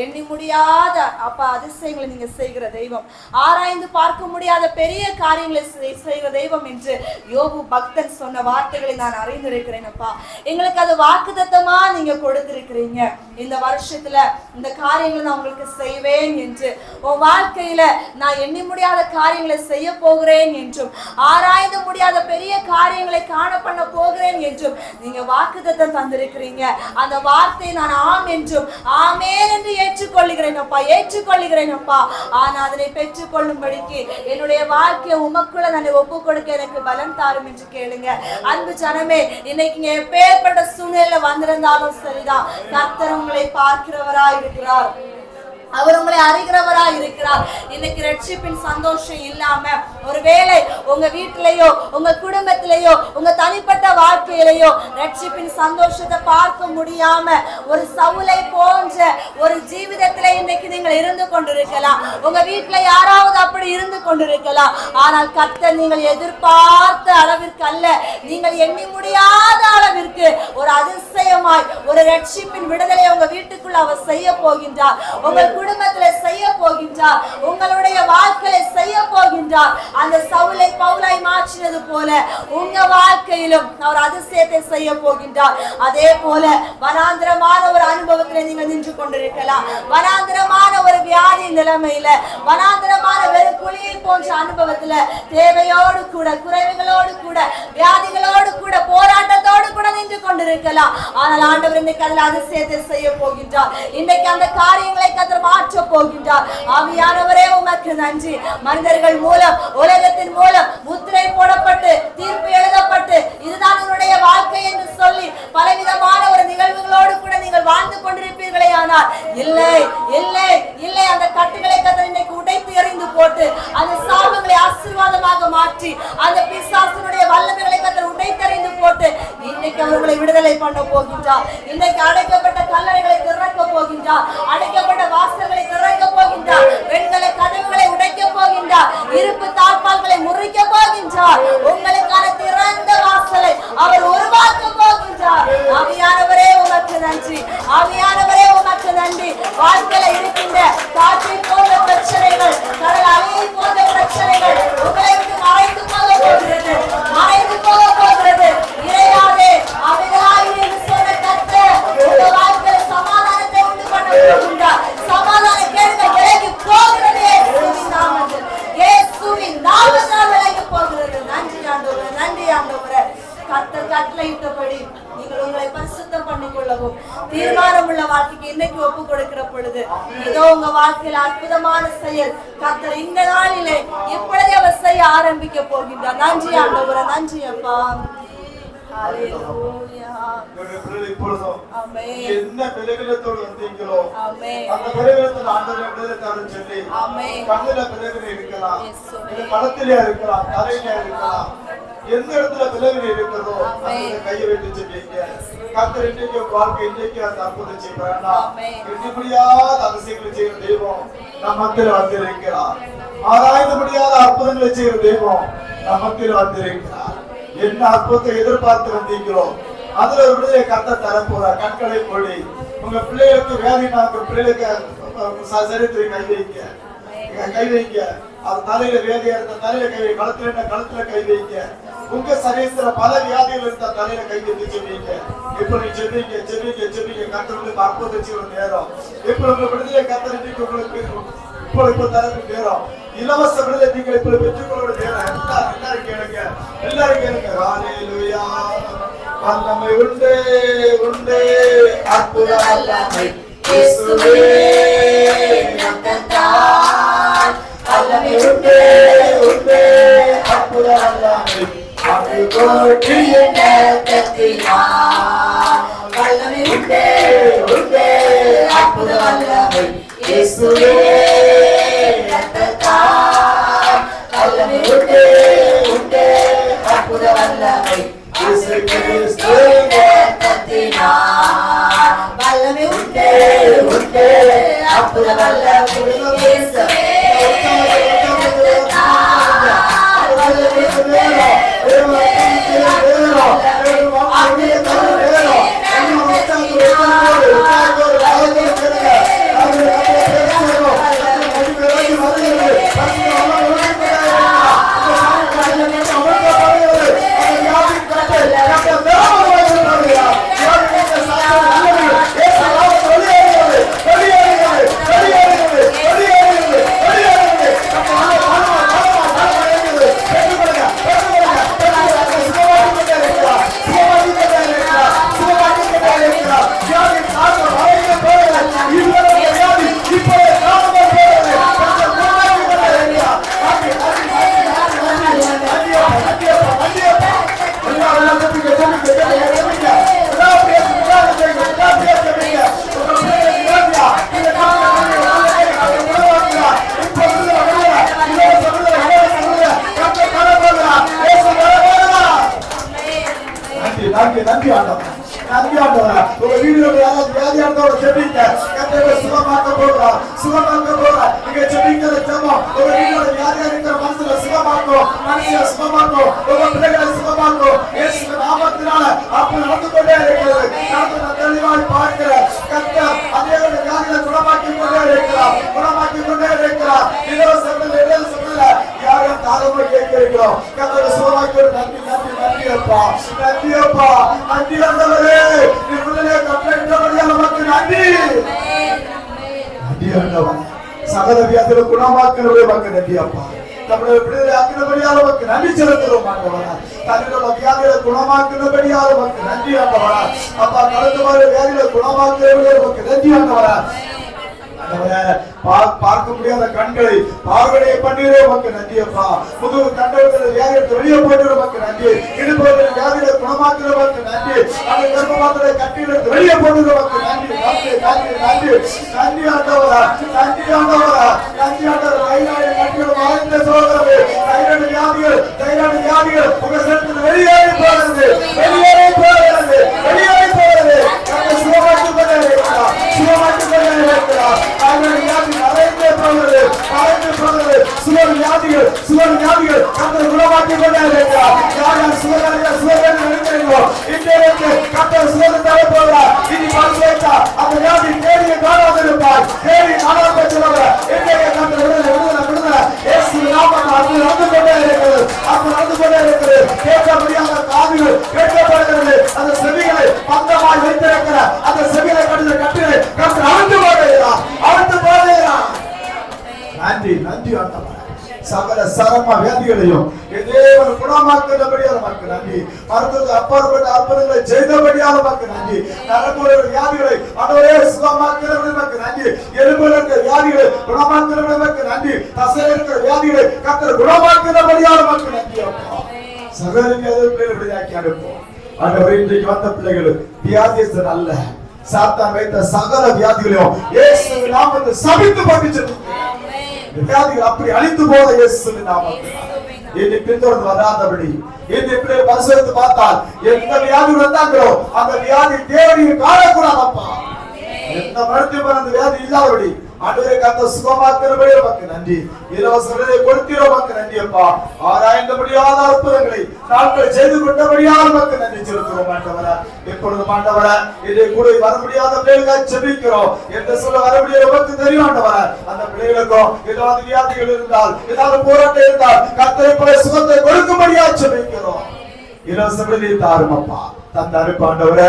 எண்ணி முடியாத அப்பா அதிசயங்களை நீங்க செய்கிற தெய்வம், ஆராய்ந்து பார்க்க முடியாத பெரிய காரியங்களை செய்கிற தெய்வம் என்று யோபு பக்தன் சொன்ன வார்த்தைகளை நான் அறிந்திருக்கிறேன். அப்பா எங்களுக்கு அது வாக்குத்தத்தமா நீங்க கொடுத்திருக்கிறீங்க. இந்த வருஷத்துல இந்த காரியங்களை நான் உங்களுக்கு செய்வேன் என்று உன் வாழ்க்கையில நான் எண்ணி முடியாத காரியங்களை செய்ய போகிறேன் என்றும் ஆராய்ந்து முடியாத பெரிய காரியங்களை காண பண்ண போகிறேன் என்றும் நீங்க வாக்குத்தத்தம் தந்திருக்கிறீங்க. அந்த வார்த்தை நான் ஆம் என்றும் ஆமென் என்று ஏற்றுக்கொள்கிறேன் அப்பா, ஏற்றுக்கொள்கிறேன் அப்பா. ஆனா அதனை பெற்றுக்கொள்ளும்படிக்கு என்னுடைய வாழ்க்கையை உமக்குள்ள நான் ஒப்பு கொடுக்க எனக்கு பலம் தாரும் என்று கேளுங்க. அன்பு ஜனமே, இன்னைக்கு நீங்க எப்பேற்பட்ட சூழ்நிலையில வந்திருந்தாலும் சரிதான், கர்த்தர் உங்களை பார்க்கிறவராய் இருக்கிறார், அவர் உங்களை அறிகிறவரா இருக்கிறார். இன்னைக்கு ரட்சிப்பின் சந்தோஷம் இல்லாம ஒருவேளை உங்க வீட்டிலேயோ உங்க குடும்பத்திலேயோ உங்க தனிப்பட்ட வாழ்க்கையிலேயோ ரட்சிப்பின் சந்தோஷத்தை பார்க்க முடியாம ஒரு சவுலை போன்ற ஒரு ஜீவிதத்திலே இன்னைக்கு நீங்கள் இருந்து கொண்டிருக்கலாம். உங்க வீட்டுல யாராவது அப்படி இருந்து கொண்டிருக்கலாம். ஆனால் கர்த்தர் நீங்கள் எதிர்பார்த்த அளவிற்கு அல்ல, நீங்கள் எண்ணி முடியாத அளவிற்கு ஒரு அதிசயமாய் ஒரு ரட்சிப்பின் விடுதலை உங்க வீட்டுக்குள்ள அவர் செய்ய போகின்றார். உங்கள் குடும்பத்திலே செய்ய போகின்றார், உங்களுடைய வாழ்க்கையில செய்ய போகின்றார். அந்த சவுலை பவுலாய் மாற்றினது போல உங்க வாழ்க்கையிலும் அவர் அதிசயத்தை செய்ய போகின்றார். அதே போல வனாந்திரமான ஒரு அனுபவத்திலே நீங்கள் நின்று கொண்டிருக்கலாம். வனாந்திரமான ஒரு வியாதி நிலைமையில, வனாந்திரமான வெறும் குழியை போன்ற அனுபவத்துல தேவையோடு கூட குறைவுகளோடு கூட வியாதிகளோடு கூட போராட்டத்தோடு கூட நின்று கொண்டிருக்கலாம். ஆனால் ஆண்டவர் இன்னைக்கு அதில் அதிசயத்தை செய்ய போகின்றார். இன்னைக்கு அந்த காரியங்களை கர்த்தர் மாற்ற போகின்றார். ஆவியானவரே உமக்கு நன்றி. மனிதர்கள் மூலம் உலகத்தின் மூலம் முத்திரை போடப்பட்டு தீர்ப்பு எழுதப்பட்டு இதுதான் உன்னுடைய வாழ்க்கை என்று சொல்லி பலவிதமான ஒரு நிகழ்வுகளோடு கூட நீங்கள் வாழ்ந்து கொண்டிருப்பீர்களே, ஆனால் இல்லை இல்லை இல்லை, அந்த கட்டுகளை கர்த்தர் இன்னைக்கு உடைத்து எறிந்து போட்டு அந்த சாபங்களை ஆசீர்வாதமாக மாற்றி அந்த பிசாசினுடைய வல்லமைகளை கர்த்தர் உடைத்தெறிந்து போட்டு இன்னைக்கு அவர்களை விடுதலை பண்ண போகின்றார். இன்னைக்கு அடைக்கப்பட்ட கல்லறைகளை திறக்க போகின்றார், அடைக்கப்பட்ட வாசல்களை திறக்க போகின்றார், வெண்கல கதவுகளை உடைக்க போகின்றார், இருப்பு தாழ்பால்களை முறிக்க போகின்றார். உங்களுக்கான திறந்த வாசலை அவர் உருவாக்க போகின்றார். ஆவியானவரே உமக்கு நன்றி, ஆவியானவரே உமக்கு நன்றி. வாழ்க்கையில இருக்கின்ற காற்றை போன்ற பிரச்சனைகள், கடல் அலையை போன்ற பிரச்சனைகள் உங்களை விட்டு மறைந்து போக போகிறது, மறைந்து போக போகிறது. இறையாதே அவைகளாய் என்று சொன்ன கர்த்தர் உங்க வாழ்க்கையில சமாதானத்தை உண்டு பண்ண போகின்றார். சமாதானம் கேளுங்க, விலகி போகிறது இயேசுவின் நாமத்தில், இயேசுவின் நாமத்தால் விலகி போகிறது. நன்றி ஆண்டவரே, நன்றி ஆண்டவரே. கர்த்தர் கட்டளையிட்டபடி நீங்கள் உங்களை பரிசுத்தம் பண்ணிக் கொள்ளவும் தீர்மானம் உள்ள வாழ்க்கைக்கு இன்னைக்கு ஒப்பு கொடுக்கிற பொழுது இதோ உங்க வாழ்க்கையில் அற்புதமான செயல் கர்த்தர் இந்த நாளிலே இப்பொழுதே அவர் செய்ய ஆரம்பிக்க போகின்றார். நன்றி ஆண்டவரே, நன்றி அப்பா. என்ன பெருகிலத்தோடு வந்தீங்களோ அந்த பெருகிலத்தில் ஆண்டவரை விடுதலைக்காரன் சொல்லி கண்ணில பெருகில இருக்கலாம், பணத்திலே இருக்கலாம், தலையிலே இருக்கலாம், எந்த இடத்துல விலகில் இருக்கிறதோ அந்த கையை வைத்து சொல்லிங்க. கர்த்தர் இன்னைக்கு வாழ்க்கை இன்னைக்கு அந்த அற்புதம் செய்வாரா, எண்ணி முடியாத அதிசயங்களை செய்கிற தெய்வம் நம் மத்தியில் வந்திருக்கிறார். ஆராய்ந்து முடியாத அற்புதங்களை செய்கிற தெய்வம் நம் மத்தியில் வந்திருக்கிறார். என்ன அற்புதத்தை எதிர்பார்த்து வந்தீங்களோ அதுல ஒரு விடுதலை கர்த்தர் தரப்போறார். கண்களை மூடி உங்க பிள்ளைகளுக்கு வேதினாக்கு பிள்ளைகளுக்கு சரித்திரை கை வைங்க, கை வைங்க. அது தலையில வேதியா இருந்த தலையில கை, கழுத்துல கை வைங்க. உங்க சரீரத்துல பல வியாதிகள் இருந்த தலையில கை வைத்து சொல்லுவீங்க. இப்ப நீ செவிங்க செவிங்க செவிங்க கர்த்தருக்கு அற்புதம் செய்ய நேரம். இப்ப உங்க விடுதலை கர்த்தர் இன்னைக்கு உங்களுக்கு இப்போ தரப்பு நேரம். இலவச விடுதலை நீங்கள் இப்ப பெற்றுக்கொள்ள நேரம். எல்லாரும் கேளுங்க, எல்லாரும் கேளுங்க. ஹல்லேலூயா. வல்லமை உண்டு உண்டு, அற்புத வல்லமை இயேசுவே நமக்காய். வல்லமை உண்டு உண்டு, அற்புத வல்லமை அது கோட்டியின் இரத்தத்தினால். வல்லமை உண்டு உண்டு, அற்புத வல்லமை இயேசுவே நமக்காய். வல்லமை உண்டு உண்டு, அற்புத வல்லமை இயேசு கிறிஸ்துவின் இரத்தத்தினால். வல்லமை உண்டு உண்டு, அற்புத வல்லமை இயேசுவே நன்றி நன்றி ஆண்டவரே. நன்றி ஆண்டவரே. உங்க வீடுல யாராவது வியாதியானதோட ஜெபிங்க. கர்த்தர் சுகமாக்க போகிறார். சுகமாக்க போகிறார். நீங்க ஜெபிக்கிற ஜெபம் உங்க வீடுல வியாதியா இருக்கிற மனசுல சுகமாக்கும். மனசுல சுகமாக்கும். உங்க பிள்ளைகளை சுகமாக்கும். இயேசுவின் நாமத்தினால அப்படி நடந்து கொண்டே இருக்கிறது. நான் தெளிவாய் பார்க்கிறேன். கர்த்தர் அதே வியாதியை குணமாக்கி கொண்டே இருக்கிறார். குணமாக்கி கொண்டே இருக்கிறார். இலவசத்தில் இலவசத்தில் யாரும் தாரமா கேட்கிறோம். கர்த்தர் சுகமாக்கி நன்றி நன்றி நன்றி அப்பா. நன்றி அப்பா. நன்றி ஆண்டவரே. நீ முதலே கட்டளையிட்டபடியால் உமக்கு நன்றி. நன்றி ஆண்டவரே. சகல வியாதிகளை குணமாக்குறவரே உமக்கு நன்றி அப்பா. நம்முடைய விடுதலை ஆக்கினபடியால் உமக்கு நன்றி செலுத்துகிறோம் ஆண்டவரே. தன்னுடைய வியாதிகளை குணமாக்குனபடியால் உமக்கு நன்றி ஆண்டவரே. அப்பா கடந்த வார வியாதிகளை குணமாக்குறவரே உமக்கு நன்றி ஆண்டவரே. பார்க்க முடியாத கண்களை பார்வையை பண்ணிரே உமக்கு நன்றி அப்பா. புது கண்டவர்கள் வியாதியை வெளியே போட்டு உமக்கு நன்றி. இடுப்புகள் வியாதியை குணமாக்குற உமக்கு நன்றி. அந்த கர்ப்பபாத்திரை கட்டியிலிருந்து வெளியே போட்டு உமக்கு நன்றி நன்றி நன்றி நன்றி நன்றி ஆண்டவரே. நன்றி ஆண்டவரே. நன்றி ஆண்டவரே. தைராய்டு கட்டியோட வாழ்ந்த சோதரவே தைராய்டு வியாதிகள் உங்க சரீரத்தில் வெளியேறி போகிறது. வெளியேறி போகிறது. வெளியேறி போகிறது. சுகமாக்கி கொண்டே இருக்கிறார். சுகமாக்கி கொண்டே இருக்கிறார். சுவர் வியாதிகள் கர்த்தர் குணமாக்கி கொண்டே இருக்கிறார். யார் யார் சுவர்கள் இருக்கிறீர்களோ இன்றைக்கு கர்த்தர் சுவரை தர போகிறார். இனி பரிசுத்தா அந்த வியாதி தேடிய காணாமல் இருப்பார். தேடி காணாமல் செல்வார். இன்றைக்கு கர்த்தர் விடுதலை இயேசுவின் நாமத்தில் அது நடந்து கொண்டே இருக்கிறது. அது நடந்து கொண்டே இருக்கிறது. கேட்க முடியாத காதுகள் கேட்கப்படுகிறது. அந்த செவிகளை பந்தமாய் வைத்திருக்கிற அந்த செவிகளை கட்டினை கர்த்தர் அழுந்து போடுகிறார். அழுந்து போடுகிறார். நன்றி நன்றி ஆண்டவரே. சகல சரம வியாதிகளையும் தேவன் குணமாக்குறபடியால் உமக்கு நன்றி. மருத்துவ அப்பாற்பட்ட அற்புதங்களை செய்தபடியால் உமக்கு நன்றி. நரம்புற வியாதிகளை ஆண்டவரே சுகமாக்குறபடியால் உமக்கு நன்றி. எலும்புல இருக்கிற வியாதிகளை குணமாக்குறபடியால் உமக்கு நன்றி. தசையில இருக்கிற வியாதிகளை கர்த்தர் குணமாக்குறபடியால் உமக்கு நன்றி அப்பா. சகல வியாதிகளை விடுதலையாக்கி அனுப்புவோம் ஆண்டவரே. இன்றைக்கு வந்த பிள்ளைகள் வியாதியஸ்தர் அல்ல, சாத்தான் வைத்த சகல வியாதிகளையும் இயேசுவின் நாமத்தில் சபித்து போட்டுச்சு. வியாதிகள் அப்படி அழித்து போத இயேசுவின் நாமத்தில் இனி பின்தொடர்ந்து வராதபடி இனி பரிசோதித்து பார்த்தால் எந்த வியாதி வந்தாங்களோ அந்த வியாதி தேவனையும் காணக்கூடாதப்பா. எந்த மருத்துவம் அந்த வியாதி இல்லாதபடி ஆண்டவரே கர்த்தர் சுகமாக்குறபடி உமக்கு நன்றி. இலவசங்களை கொடுத்திர உமக்கு நன்றி அப்பா. ஆராய்ந்தபடியாத அற்புதங்களை நாட்கள் செய்து கொண்டபடியால் உமக்கு நன்றி செலுத்துகிறோம் ஆண்டவரே. இப்பொழுது ஆண்டவரே இதை கூட வர முடியாத பிள்ளைகளுக்காக ஜெபிக்கிறோம். என்று சொல்ல வர முடியாத உமக்கு தெரியும் ஆண்டவரே. அந்த பிள்ளைகளுக்கும் ஏதாவது வியாதிகள் இருந்தால் ஏதாவது போராட்டம் இருந்தால் கர்த்தரை போல சுகத்தை கொடுக்கும்படியாக ஜெபிக்கிறோம். இலவசங்களை தாரும் அப்பா. தந்த அனுப்பாண்டவரே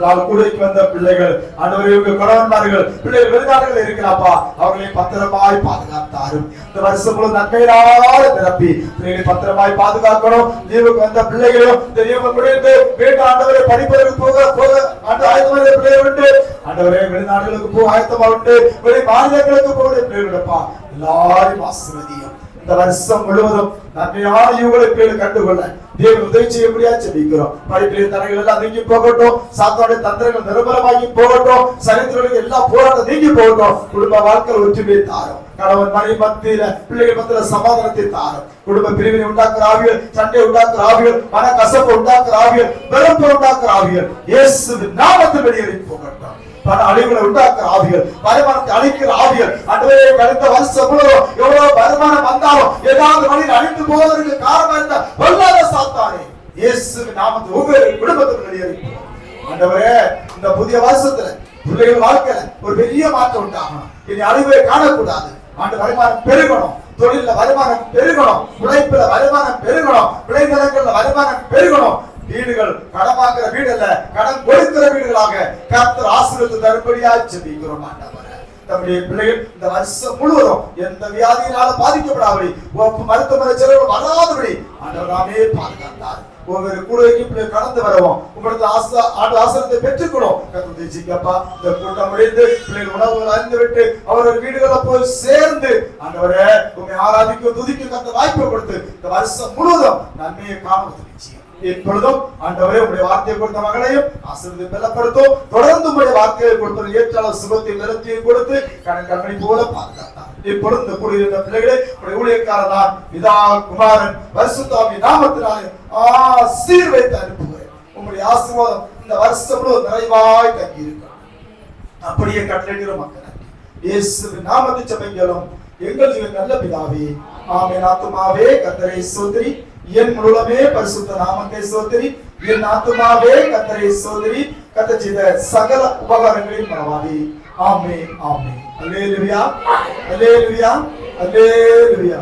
நாள் கூடைக்கு வந்த பிள்ளைகள் ஆண்டவரே உங்க கணவன்மார்கள் பிள்ளைகள் வெளிநாடுகள் இருக்கிறாப்பா. அவர்களை பத்திரமாய் பாதுகாத்தாரும். இந்த வருஷம் முழு நன்மையினால நிரப்பி பிள்ளைகளை பத்திரமாய் பாதுகாக்கணும். லீவுக்கு வந்த பிள்ளைகளும் இந்த லீவு முடிந்து வீட்டு ஆண்டவரை படிப்பதற்கு போக ஆயத்தமாக பிள்ளைகள் உண்டு. ஆண்டவரே வெளிநாடுகளுக்கு போக ஆயத்தமா உண்டு. வெளி மாநிலங்களுக்கு போக பிள்ளைகளப்பா எல்லாரும் ஆசீர்வதியும். இந்த வருஷம் முழுவதும் நன்மையான யுகங்களை பிள்ளைகள் கண்டுகொள்ள தேவன் உதவி செய்ய முடியாது ஜெபிக்கிறோம். படிப்பிலே தடைகள் எல்லாம் நீங்கி போகட்டும். சாத்தானுடைய தந்திரங்கள் நிரம்பரமாகி போகட்டும். சரித்திரங்களுக்கு எல்லா போராட்டம் நீங்கி போகட்டும். குடும்ப வாழ்க்கையில் ஒற்றுமையை தாரும். கணவன் மனைவி மத்தியில பிள்ளைகள் மத்தியில சமாதானத்தை தாரும். குடும்ப பிரிவினை உண்டாக்குற ஆவிகள், சண்டை உண்டாக்குற ஆவிகள், மன கசப்பு உண்டாக்குற ஆவிகள், வெறுப்பு உண்டாக்குற ஆவிகள் இயேசுவின் நாமத்தில் வெளியேறி போகட்டும். பல அழிவுகளை உண்டாக்குற ஆவிகள், வருமானத்தை அழிக்கிற ஆவிகள் ஆண்டவரே கடந்த வருஷம் முழுவதும் எவ்வளவு வருமானம் வந்தாலும் ஏதாவது வழியில் அழிந்து போவதற்கு காரணம் இருந்த பொல்லாத சாத்தானே இயேசுவின் நாமத்தில் ஒவ்வொரு குடும்பத்துக்கு வெளியேறி ஆண்டவரே இந்த புதிய வருஷத்துல பிள்ளைகள் வாழ்க்கையில ஒரு பெரிய மாற்றம் உண்டாகணும். இனி அழிவை காணக்கூடாது. ஆண்டு வருமானம் பெருகணும். தொழில வருமானம் பெருகணும். உழைப்புல வருமானம் பெருகணும். விளைநிலங்கள்ல வருமானம் பெருகணும். வீடுகள் கடமாக்குற வீடு அல்ல, கடன் கொடுக்கிற வீடுகளாக கர்த்தர் ஆசீர்வாதத்தை தரும்படியாக ஜெபிக்கிறோம் ஆண்டவரே. நம்முடைய பிள்ளைகள் இந்த வருஷம் முழுவதும் எந்த வியாதியினால பாதிக்கப்படாதபடி மருத்துவமனை செலவு வராதபடி ஆண்டவர் நாமே பாதுகாத்தார். ஒவ்வொரு கூடைக்கு கடந்து வரவும் உங்களுக்கு ஆசீர்வாதத்தை பெற்றுக்கணும். கர்த்தர் இந்த கூட்டம் முடிந்து பிள்ளைகள் உணவுகள் அறிந்து விட்டு அவர்கள் வீடுகளை போய் சேர்ந்து ஆண்டவரே உண்மை ஆராதிக்க துதிக்க கர்த்தர் வாய்ப்பை கொடுத்து இந்த வருஷம் முழுவதும் நன்மையை காணுவது நிச்சயம். இப்பொழுதும் ஆண்டவரே உங்களுடைய வார்த்தையை கொடுத்த மகளையும் ஆசீர்வாதத்தை பலப்படுத்தும். தொடர்ந்து உங்களுடைய வார்த்தையை கொடுப்பது ஏற்ற சுகத்தை நிறுத்தியை கொடுத்து கண்மணி போல பாதுகாத்தார். இப்பொழுது கூடியிருந்த பிள்ளைகளை உங்களுடைய ஊழியக்காரர் பிதா குமாரன் பரிசுத்த ஆவியின் நாமத்தினாலே ஆசீர்வதித்து அனுப்புகிறேன். உங்களுடைய ஆசீர்வாதம் இந்த வருஷம் நிறைவாய் தங்கி இருக்கும். அப்படியே கட்டளையிடுற மக்கள் இயேசுவின் நாமத்தை ஜெபிக்கிறோம் எங்கள் ஜீவன் நல்ல பிதாவே, ஆமென். ஆத்துமாவே கர்த்தரை ஸ்தோத்திரி, என் முழுமே பரிசுத்த நாமத்தை ஸ்தோத்திரி. என் ஆத்துமாவே கர்த்தரை ஸ்தோத்திரி, கர்த்தர் செய்த சகல உபகாரங்களையும் மறவாதே. ஆமென், ஆமென். அல்லேலூயா, அல்லேலூயா, அல்லேலூயா.